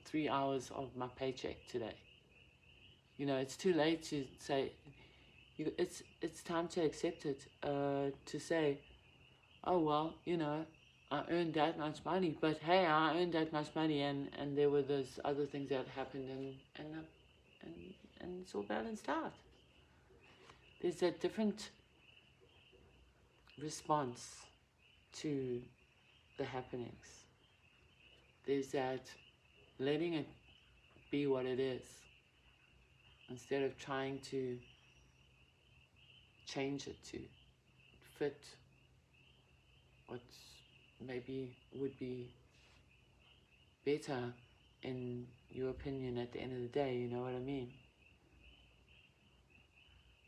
3 hours of my paycheck today. You know, it's too late to say. It's time to accept it. To say, oh well, you know, I earned that much money, but hey, I earned that much money, and there were those other things that happened, and it's all balanced out. There's a different response to the happenings. There's that letting it be what it is, instead of trying to change it to fit what maybe would be better in your opinion at the end of the day. You know what I mean?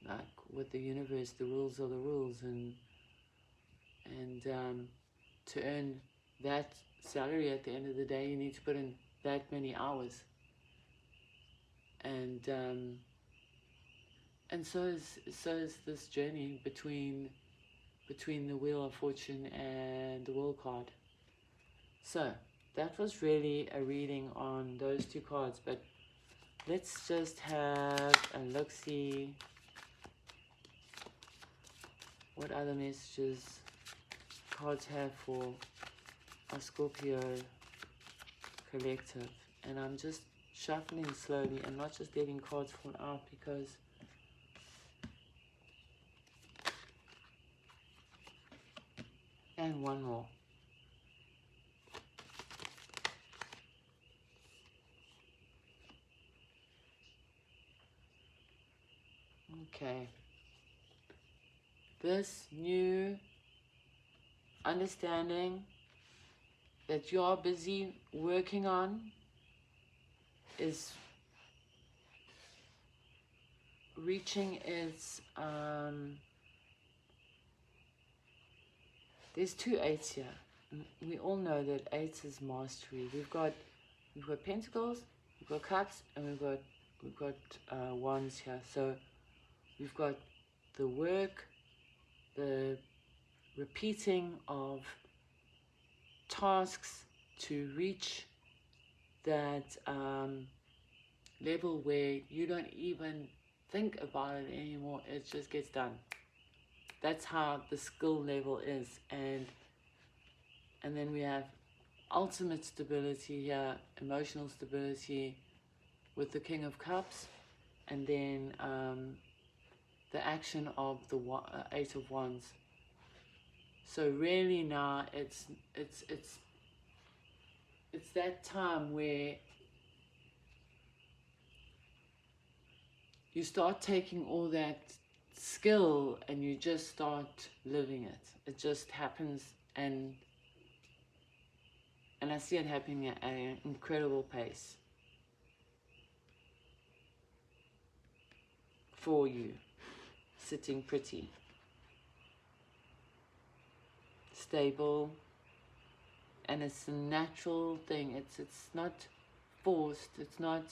Like with the universe, the rules are the rules, and to earn that salary at the end of the day, you need to put in that many hours, and so is this journey between the Wheel of Fortune and the World card. So that was really a reading on those two cards, but let's just have a look-see what other messages cards have for our Scorpio collective. And I'm just shuffling slowly and not just letting cards fall out, because and one more. Okay. This new understanding that you are busy working on is reaching its there's 2 8s here. We all know that 8 is mastery. We've got pentacles, we've got cups, and we've got wands here. So we've got the work, the repeating of tasks to reach that level where you don't even think about it anymore. It just gets done. That's how the skill level is. And then we have ultimate stability here, emotional stability with the King of Cups, and then the action of the 8 of Wands. So really now it's that time where you start taking all that skill and you just start living it. It just happens, and I see it happening at an incredible pace for you, sitting pretty, stable, and it's a natural thing. It's not forced, it's not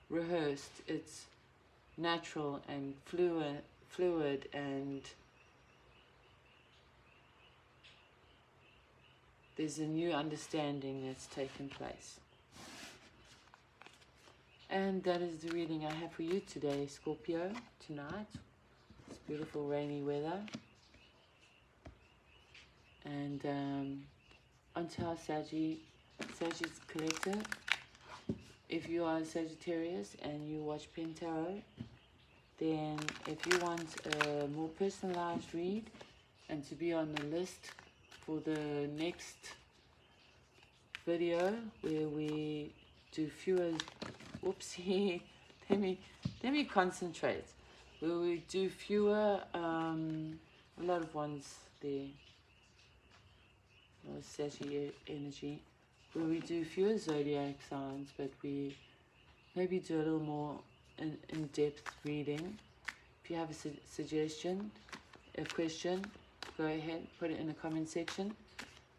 rehearsed, it's natural and fluid, and there's a new understanding that's taken place. And that is the reading I have for you today, Scorpio, tonight. It's beautiful rainy weather. And onto our Sagittarius collective. If you are a Sagittarius and you watch Pen Tarot, then if you want a more personalized read and to be on the list for the next video where we do fewer, whoopsie, let me concentrate, where we do fewer, a lot of ones there, Sagittarius energy, where we do fewer zodiac signs, but we maybe do a little more in-depth reading. If you have a suggestion, a question, go ahead, put it in the comment section.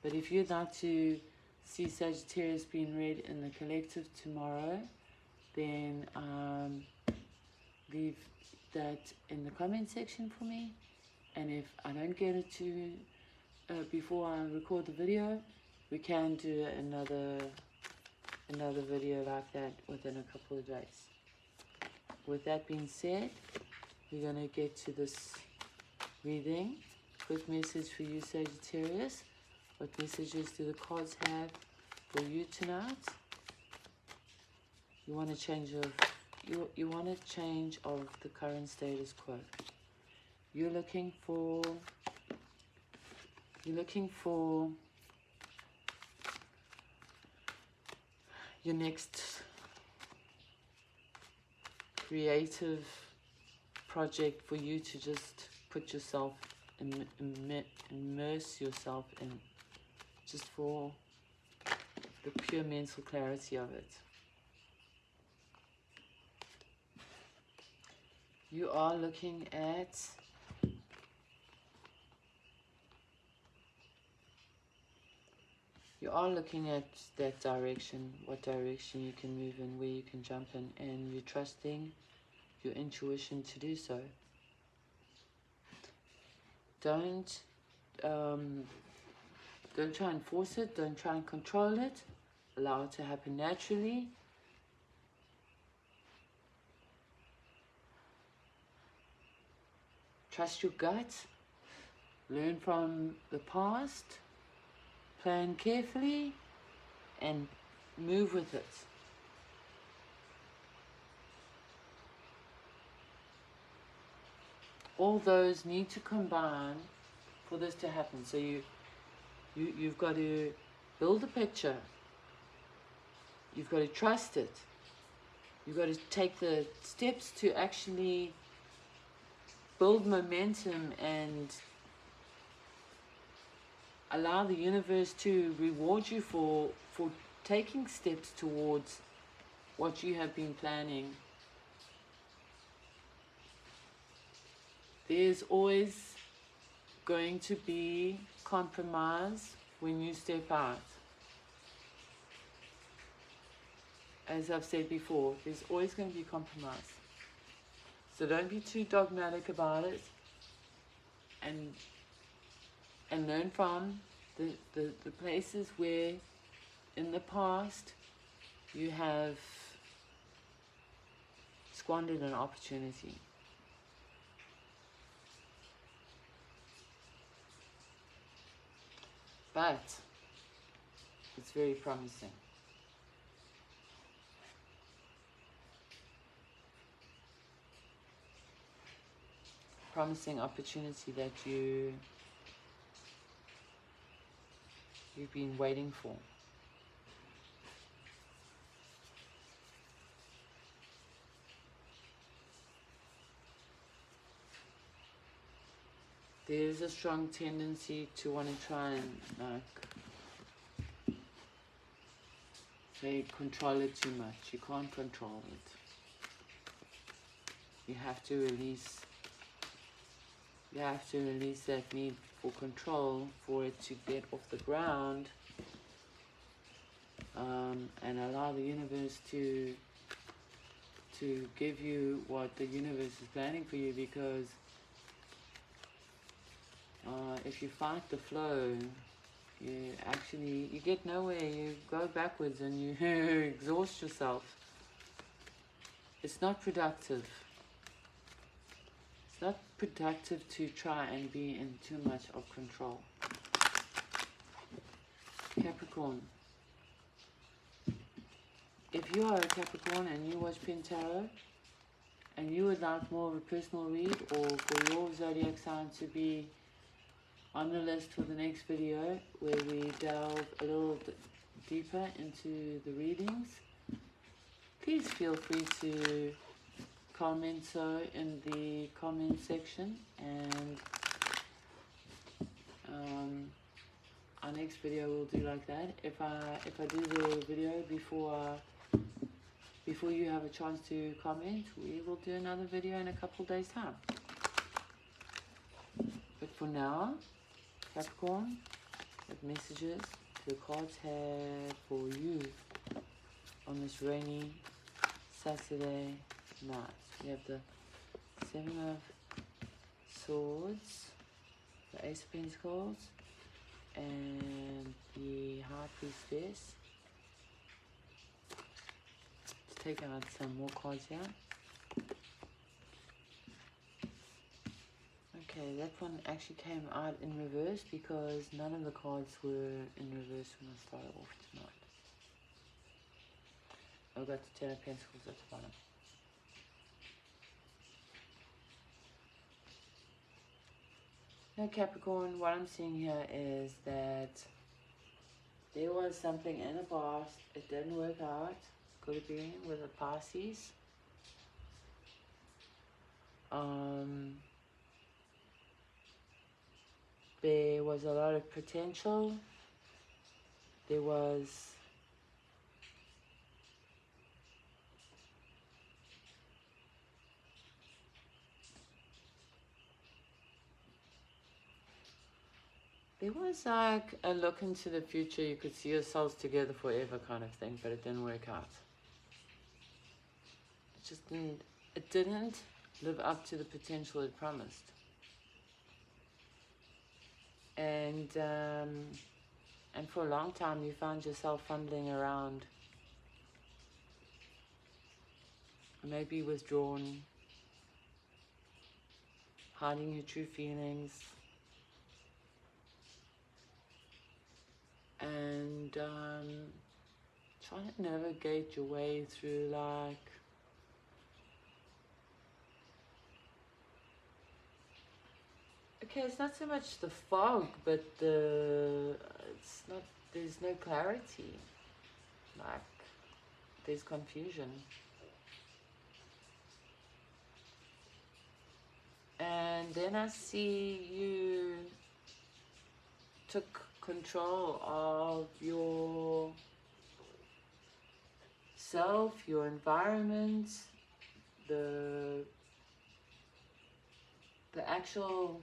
But if you'd like to see Sagittarius being read in the collective tomorrow, then leave that in the comment section for me. And if I don't get it to before I record the video, we can do another video like that within a couple of days. With that being said, we're going to get to this reading. Quick message for you, Sagittarius. What messages do the cards have for you tonight? You want a change of the current status quo. You're looking for your next creative project for you to just put yourself immerse yourself in, just for the pure mental clarity of it. You are looking at that direction, what direction you can move in, where you can jump in, and you're trusting your intuition to do so. Don't try and force it, don't try and control it. Allow it to happen naturally. Trust your gut. Learn from the past. Plan carefully and move with it. All those need to combine for this to happen. So you've got to build a picture. You've got to trust it. You've got to take the steps to actually build momentum and allow the universe to reward you for taking steps towards what you have been planning. There's always going to be compromise when you step out. As I've said before, there's always going to be compromise. So don't be too dogmatic about it, and learn from the places where in the past you have squandered an opportunity. But it's very promising. Promising opportunity that you've been waiting for. There's a strong tendency to want to try and say control it too much. You can't control it. You have to release. You have to release that need for control for it to get off the ground, and allow the universe to give you what the universe is planning for you. Because if you fight the flow, you get nowhere. You go backwards and you exhaust yourself. It's not productive. It's not productive to try and be in too much of control. Capricorn. If you are a Capricorn and you watch Pin Tarot and you would like more of a personal read, or for your zodiac sign to be on the list for the next video where we delve a little deeper into the readings, please feel free to comment so in the comment section, and our next video will do like that. If I do the video before you have a chance to comment, we will do another video in a couple days time. But for now, Capricorn, what messages the cards have for you on this rainy Saturday night? We have the Seven of Swords, the Ace of Pentacles, and the High Priestess. Let's take out some more cards here. Okay, that one actually came out in reverse because none of the cards were in reverse when I started off tonight. I've got the Ten of Pentacles at the bottom. Now Capricorn, what I'm seeing here is that there was something in the past, it didn't work out. Could have been with a Pisces. There was a lot of potential. There was like a look into the future. You could see yourselves together forever kind of thing, but it didn't work out. It didn't live up to the potential it promised. And for a long time you found yourself fumbling around, maybe withdrawn, hiding your true feelings. and trying to navigate your way through, like, okay, it's not so much the fog, but it's not, there's no clarity, like, there's confusion. And then I see you took control of your self, your environment, the actual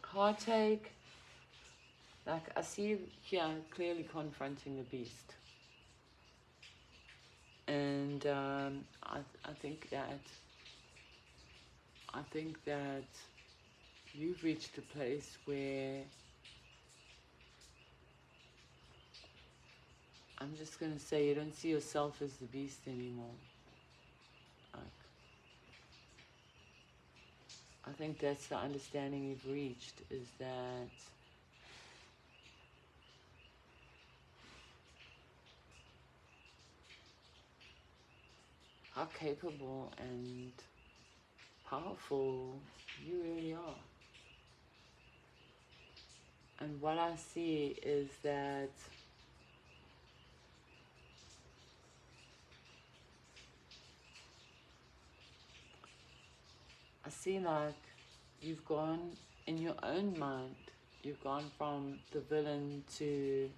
heartache. Like, I see you here clearly confronting the beast. And I think that you've reached a place where, I'm just going to say, you don't see yourself as the beast anymore. Like, I think that's the understanding you've reached, is that how capable and powerful you really are. And what I see is that I see, like, you've gone in your own mind, you've gone from the villain to,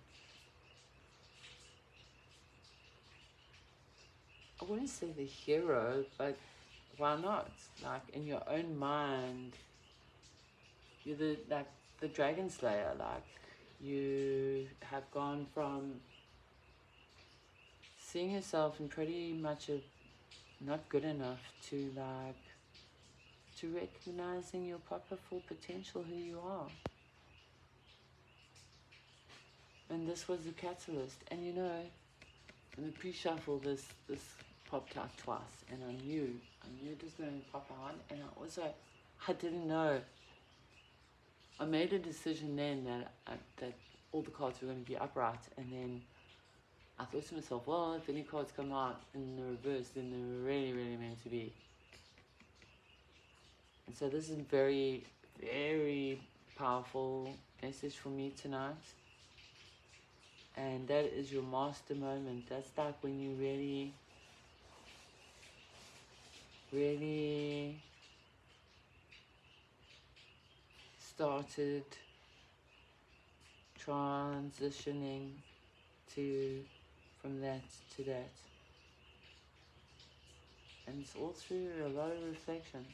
I wouldn't say the hero, but why not? Like, in your own mind, you're the dragon slayer. Like, you have gone from seeing yourself in pretty much a not good enough to, like, to recognizing your proper full potential, who you are. And this was the catalyst. And you know, in the pre-shuffle, this popped out twice, and I knew it was going to pop out. And I didn't know. I made a decision then that all the cards were going to be upright, and then I thought to myself, well, if any cards come out in the reverse, then they were really, really meant to be. And so this is a very, very powerful message for me tonight. And that is your master moment. That's like when you really, really started transitioning from that to that. And it's all through a lot of reflection.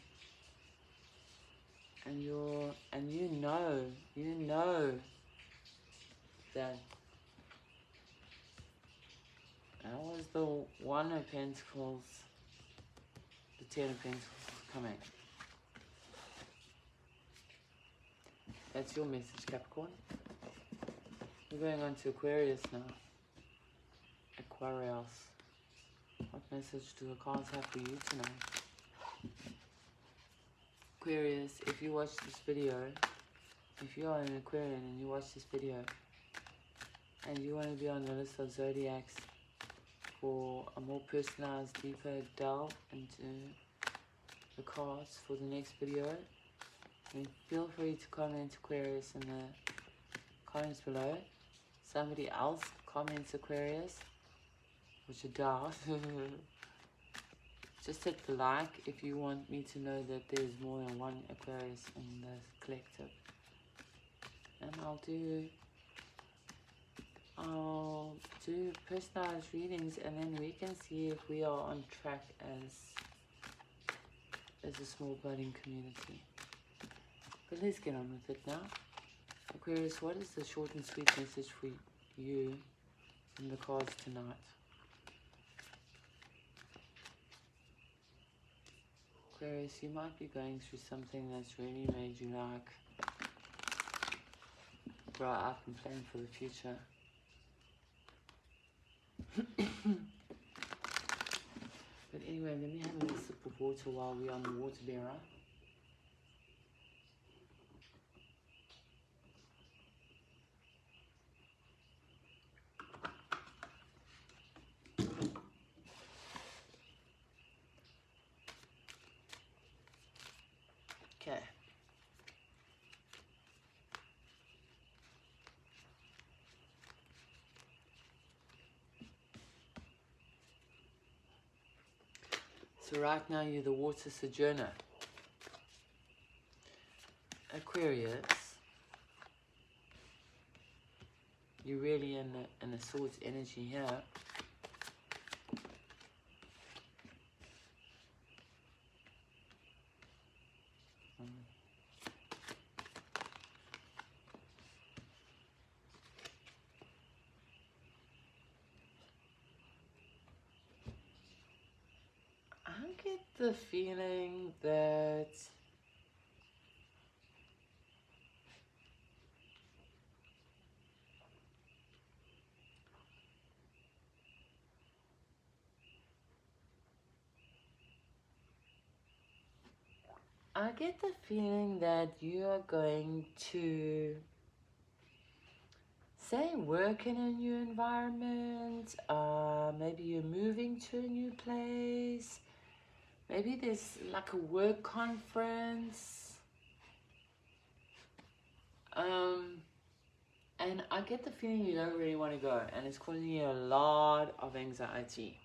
And you know that was the One of Pentacles, the Ten of Pentacles coming. That's your message, Capricorn. We're going on to Aquarius now. Aquarius. What message do the cards have for you tonight? Aquarius, if you watch this video, if you are an Aquarian and you watch this video, and you want to be on the list of zodiacs for a more personalized, deeper delve into the cards for the next video, then feel free to comment Aquarius in the comments below. Somebody else comments Aquarius, which I doubt. Just hit the like if you want me to know that there's more than one Aquarius in the collective. And I'll do personalized readings, and then we can see if we are on track as a small budding community. But let's get on with it now. Aquarius, what is the short and sweet message for you in the cards tonight? Aquarius, you might be going through something that's really made you, like, grow up and plan for the future. But anyway, let me have a little sip of water while we're on the water bearer. So right now you're the water sojourner. Aquarius, you're really in the swords energy here. I get the feeling that you are going to say work in a new environment, maybe you're moving to a new place, maybe there's like a work conference, and I get the feeling you don't really want to go, and it's causing you a lot of anxiety.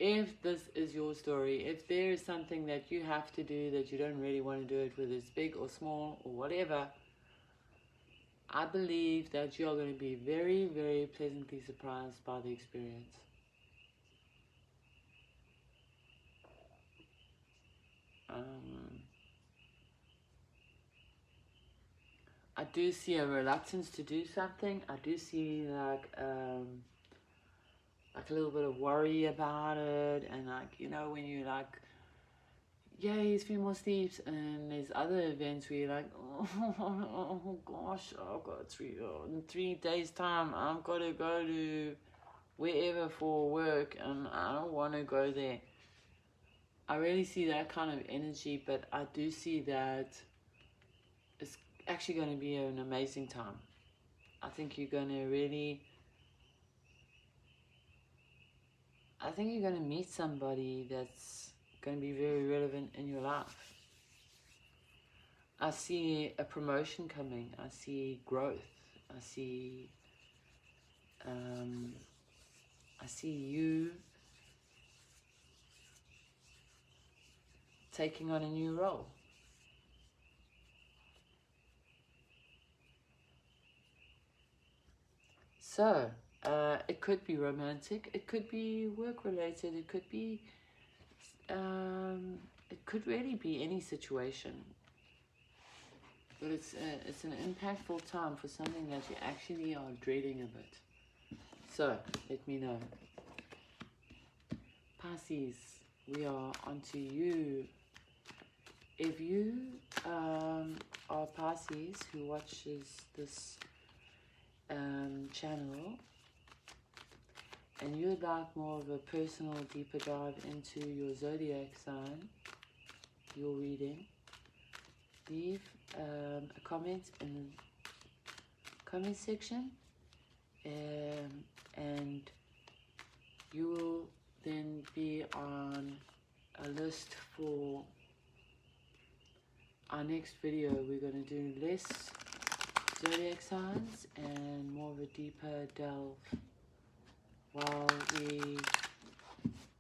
If this is your story, if there is something that you have to do that you don't really want to do it, whether it's big or small or whatever, I believe that you are going to be very, very pleasantly surprised by the experience. I do see a reluctance to do something. I do see like a little bit of worry about it, and like, you know, when you like, yay, it's 3 more sleeps, and there's other events where you're like, oh gosh, I've got in 3 days time I've got to go to wherever for work and I don't want to go there. I really see that kind of energy, but I do see that it's actually going to be an amazing time. I think you're going to meet somebody that's going to be very relevant in your life. I see a promotion coming. I see growth. I see you taking on a new role. So, it could be romantic, it could be work-related, it could be, it could really be any situation. But it's an impactful time for something that you actually are dreading a bit. So, let me know. Pisces, we are onto you. If you are Pisces who watches this channel and you'd like more of a personal, deeper dive into your zodiac sign, your reading, leave a comment in the comment section, and you will then be on a list for our next video. We're going to do less zodiac signs and more of a deeper delve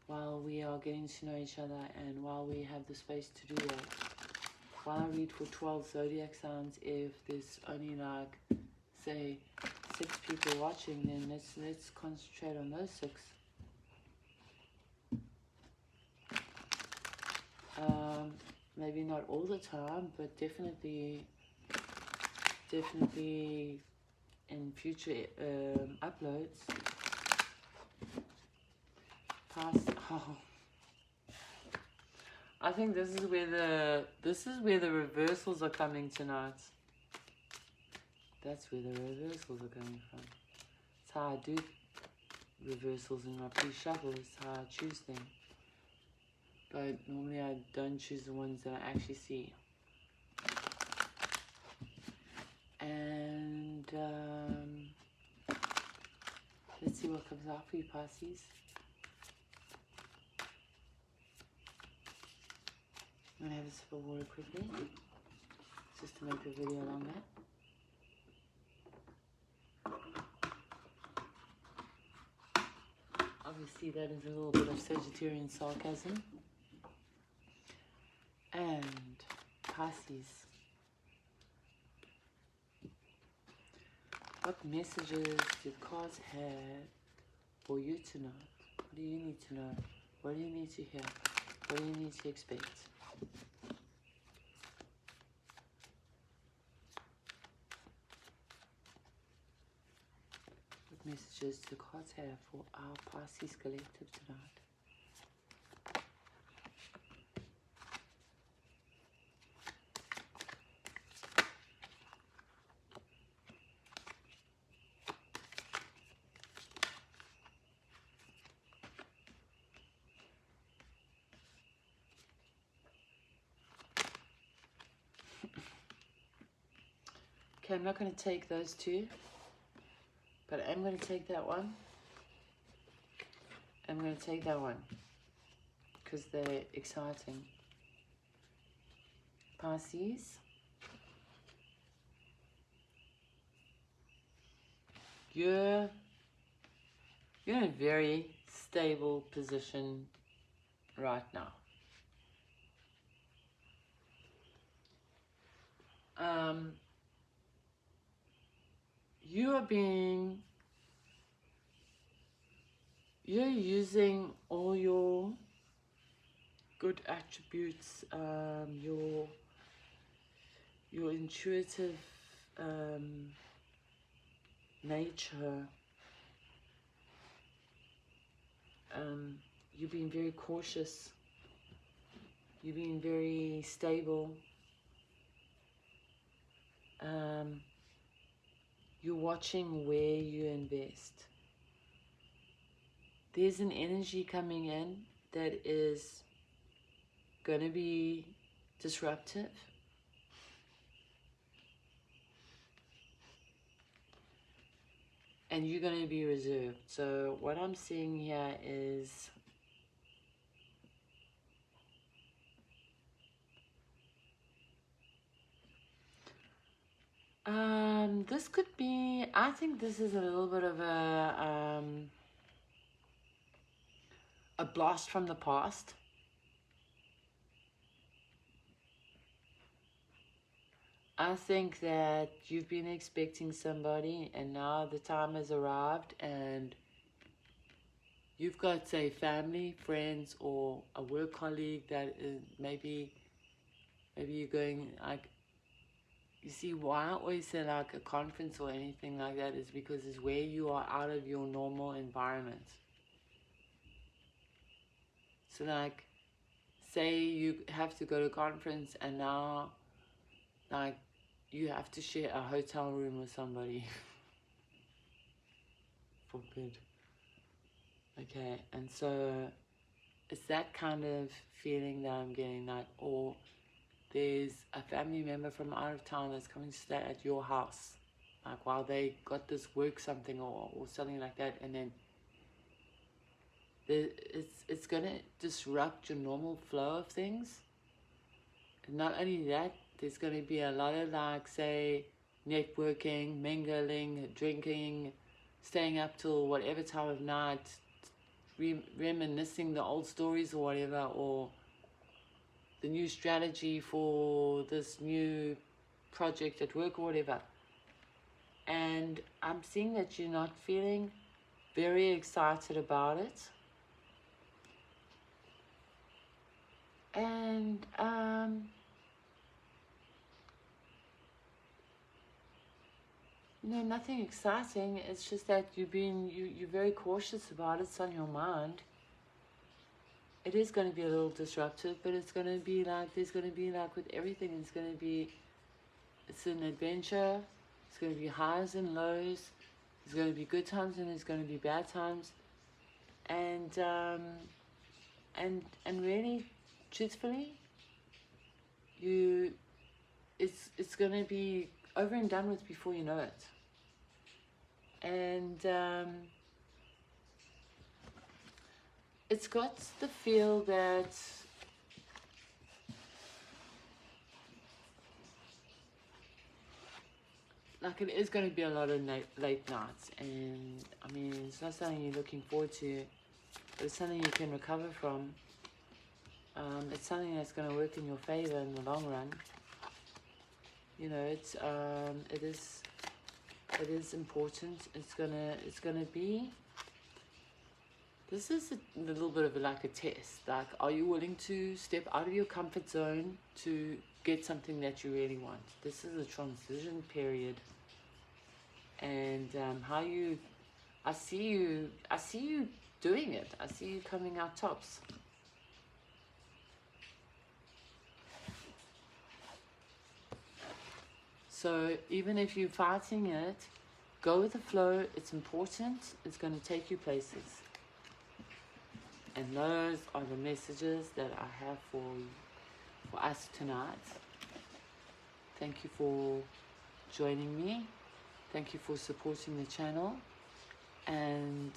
while we are getting to know each other, and while we have the space to do that. While I read for 12 zodiac signs, if there's only like, say, 6 people watching, then let's concentrate on those 6. Maybe not all the time, but definitely in future uploads. I think this is where the reversals are coming tonight. That's where the reversals are coming from. That's how I do reversals in my pre-shuffle. It's how I choose them. But normally I don't choose the ones that I actually see. And let's see what comes out for you, Pisces. I'm going to have a sip of water quickly, just to make the video longer. You see that is a little bit of Sagittarian sarcasm. And Pisces. What messages do cards have for you tonight? What do you need to know? What do you need to hear? What do you need to expect? What messages do cards have for our Pisces collective tonight? Okay, I'm not going to take those two, but I'm going to take that one. I'm going to take that one because they're exciting. Pisces, you're in a very stable position right now. You're using all your good attributes, your intuitive nature. You're being very cautious. You're being very stable. You're watching where you invest. There's an energy coming in that is going to be disruptive. And you're going to be reserved. So what I'm seeing here is this could be, I think this is a little bit of a blast from the past. I think that you've been expecting somebody and now the time has arrived and you've got, say, family, friends, or a work colleague that is maybe you're going, like, you see why I always say like a conference or anything like that is because it's where you are out of your normal environment. So like, say you have to go to a conference and now like you have to share a hotel room with somebody. Forbid. Okay, and so it's that kind of feeling that I'm getting, like, or there's a family member from out of town that's coming to stay at your house, like while they got this work something or something like that, and then it's gonna disrupt your normal flow of things. And not only that, there's gonna be a lot of, like, say, networking, mingling, drinking, staying up till whatever time of night, reminiscing the old stories or whatever, or the new strategy for this new project at work or whatever. And I'm seeing that you're not feeling very excited about it. And no, nothing exciting. It's just that you're very cautious about it. It's on your mind. It is going to be a little disruptive, but it's going to be like, there's going to be, like with everything, it's an adventure. It's going to be highs and lows. There's going to be good times and there's going to be bad times. And really, truthfully, it's going to be over and done with before you know it. And it's got the feel that like it is going to be a lot of late nights, and I mean, it's not something you're looking forward to, but it's something you can recover from. It's something that's going to work in your favor in the long run. You know, it is important. It's gonna be. This is a little bit of like a test. Like, are you willing to step out of your comfort zone to get something that you really want? This is a transition period, and I see you doing it. I see you coming out tops. So even if you're fighting it, go with the flow. It's important. It's going to take you places. And those are the messages that I have for us tonight. Thank you for joining me. Thank you for supporting the channel. And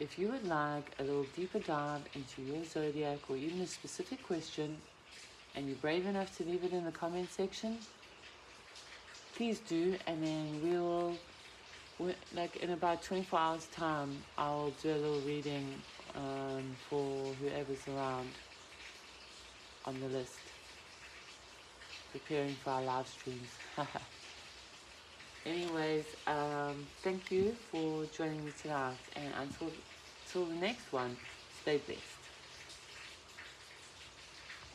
if you would like a little deeper dive into your zodiac or even a specific question, and you're brave enough to leave it in the comment section, please do. And then like in about 24 hours time, I'll do a little reading for whoever's around on the list, preparing for our live streams. Anyways, thank you for joining me tonight, and until the next one, stay blessed.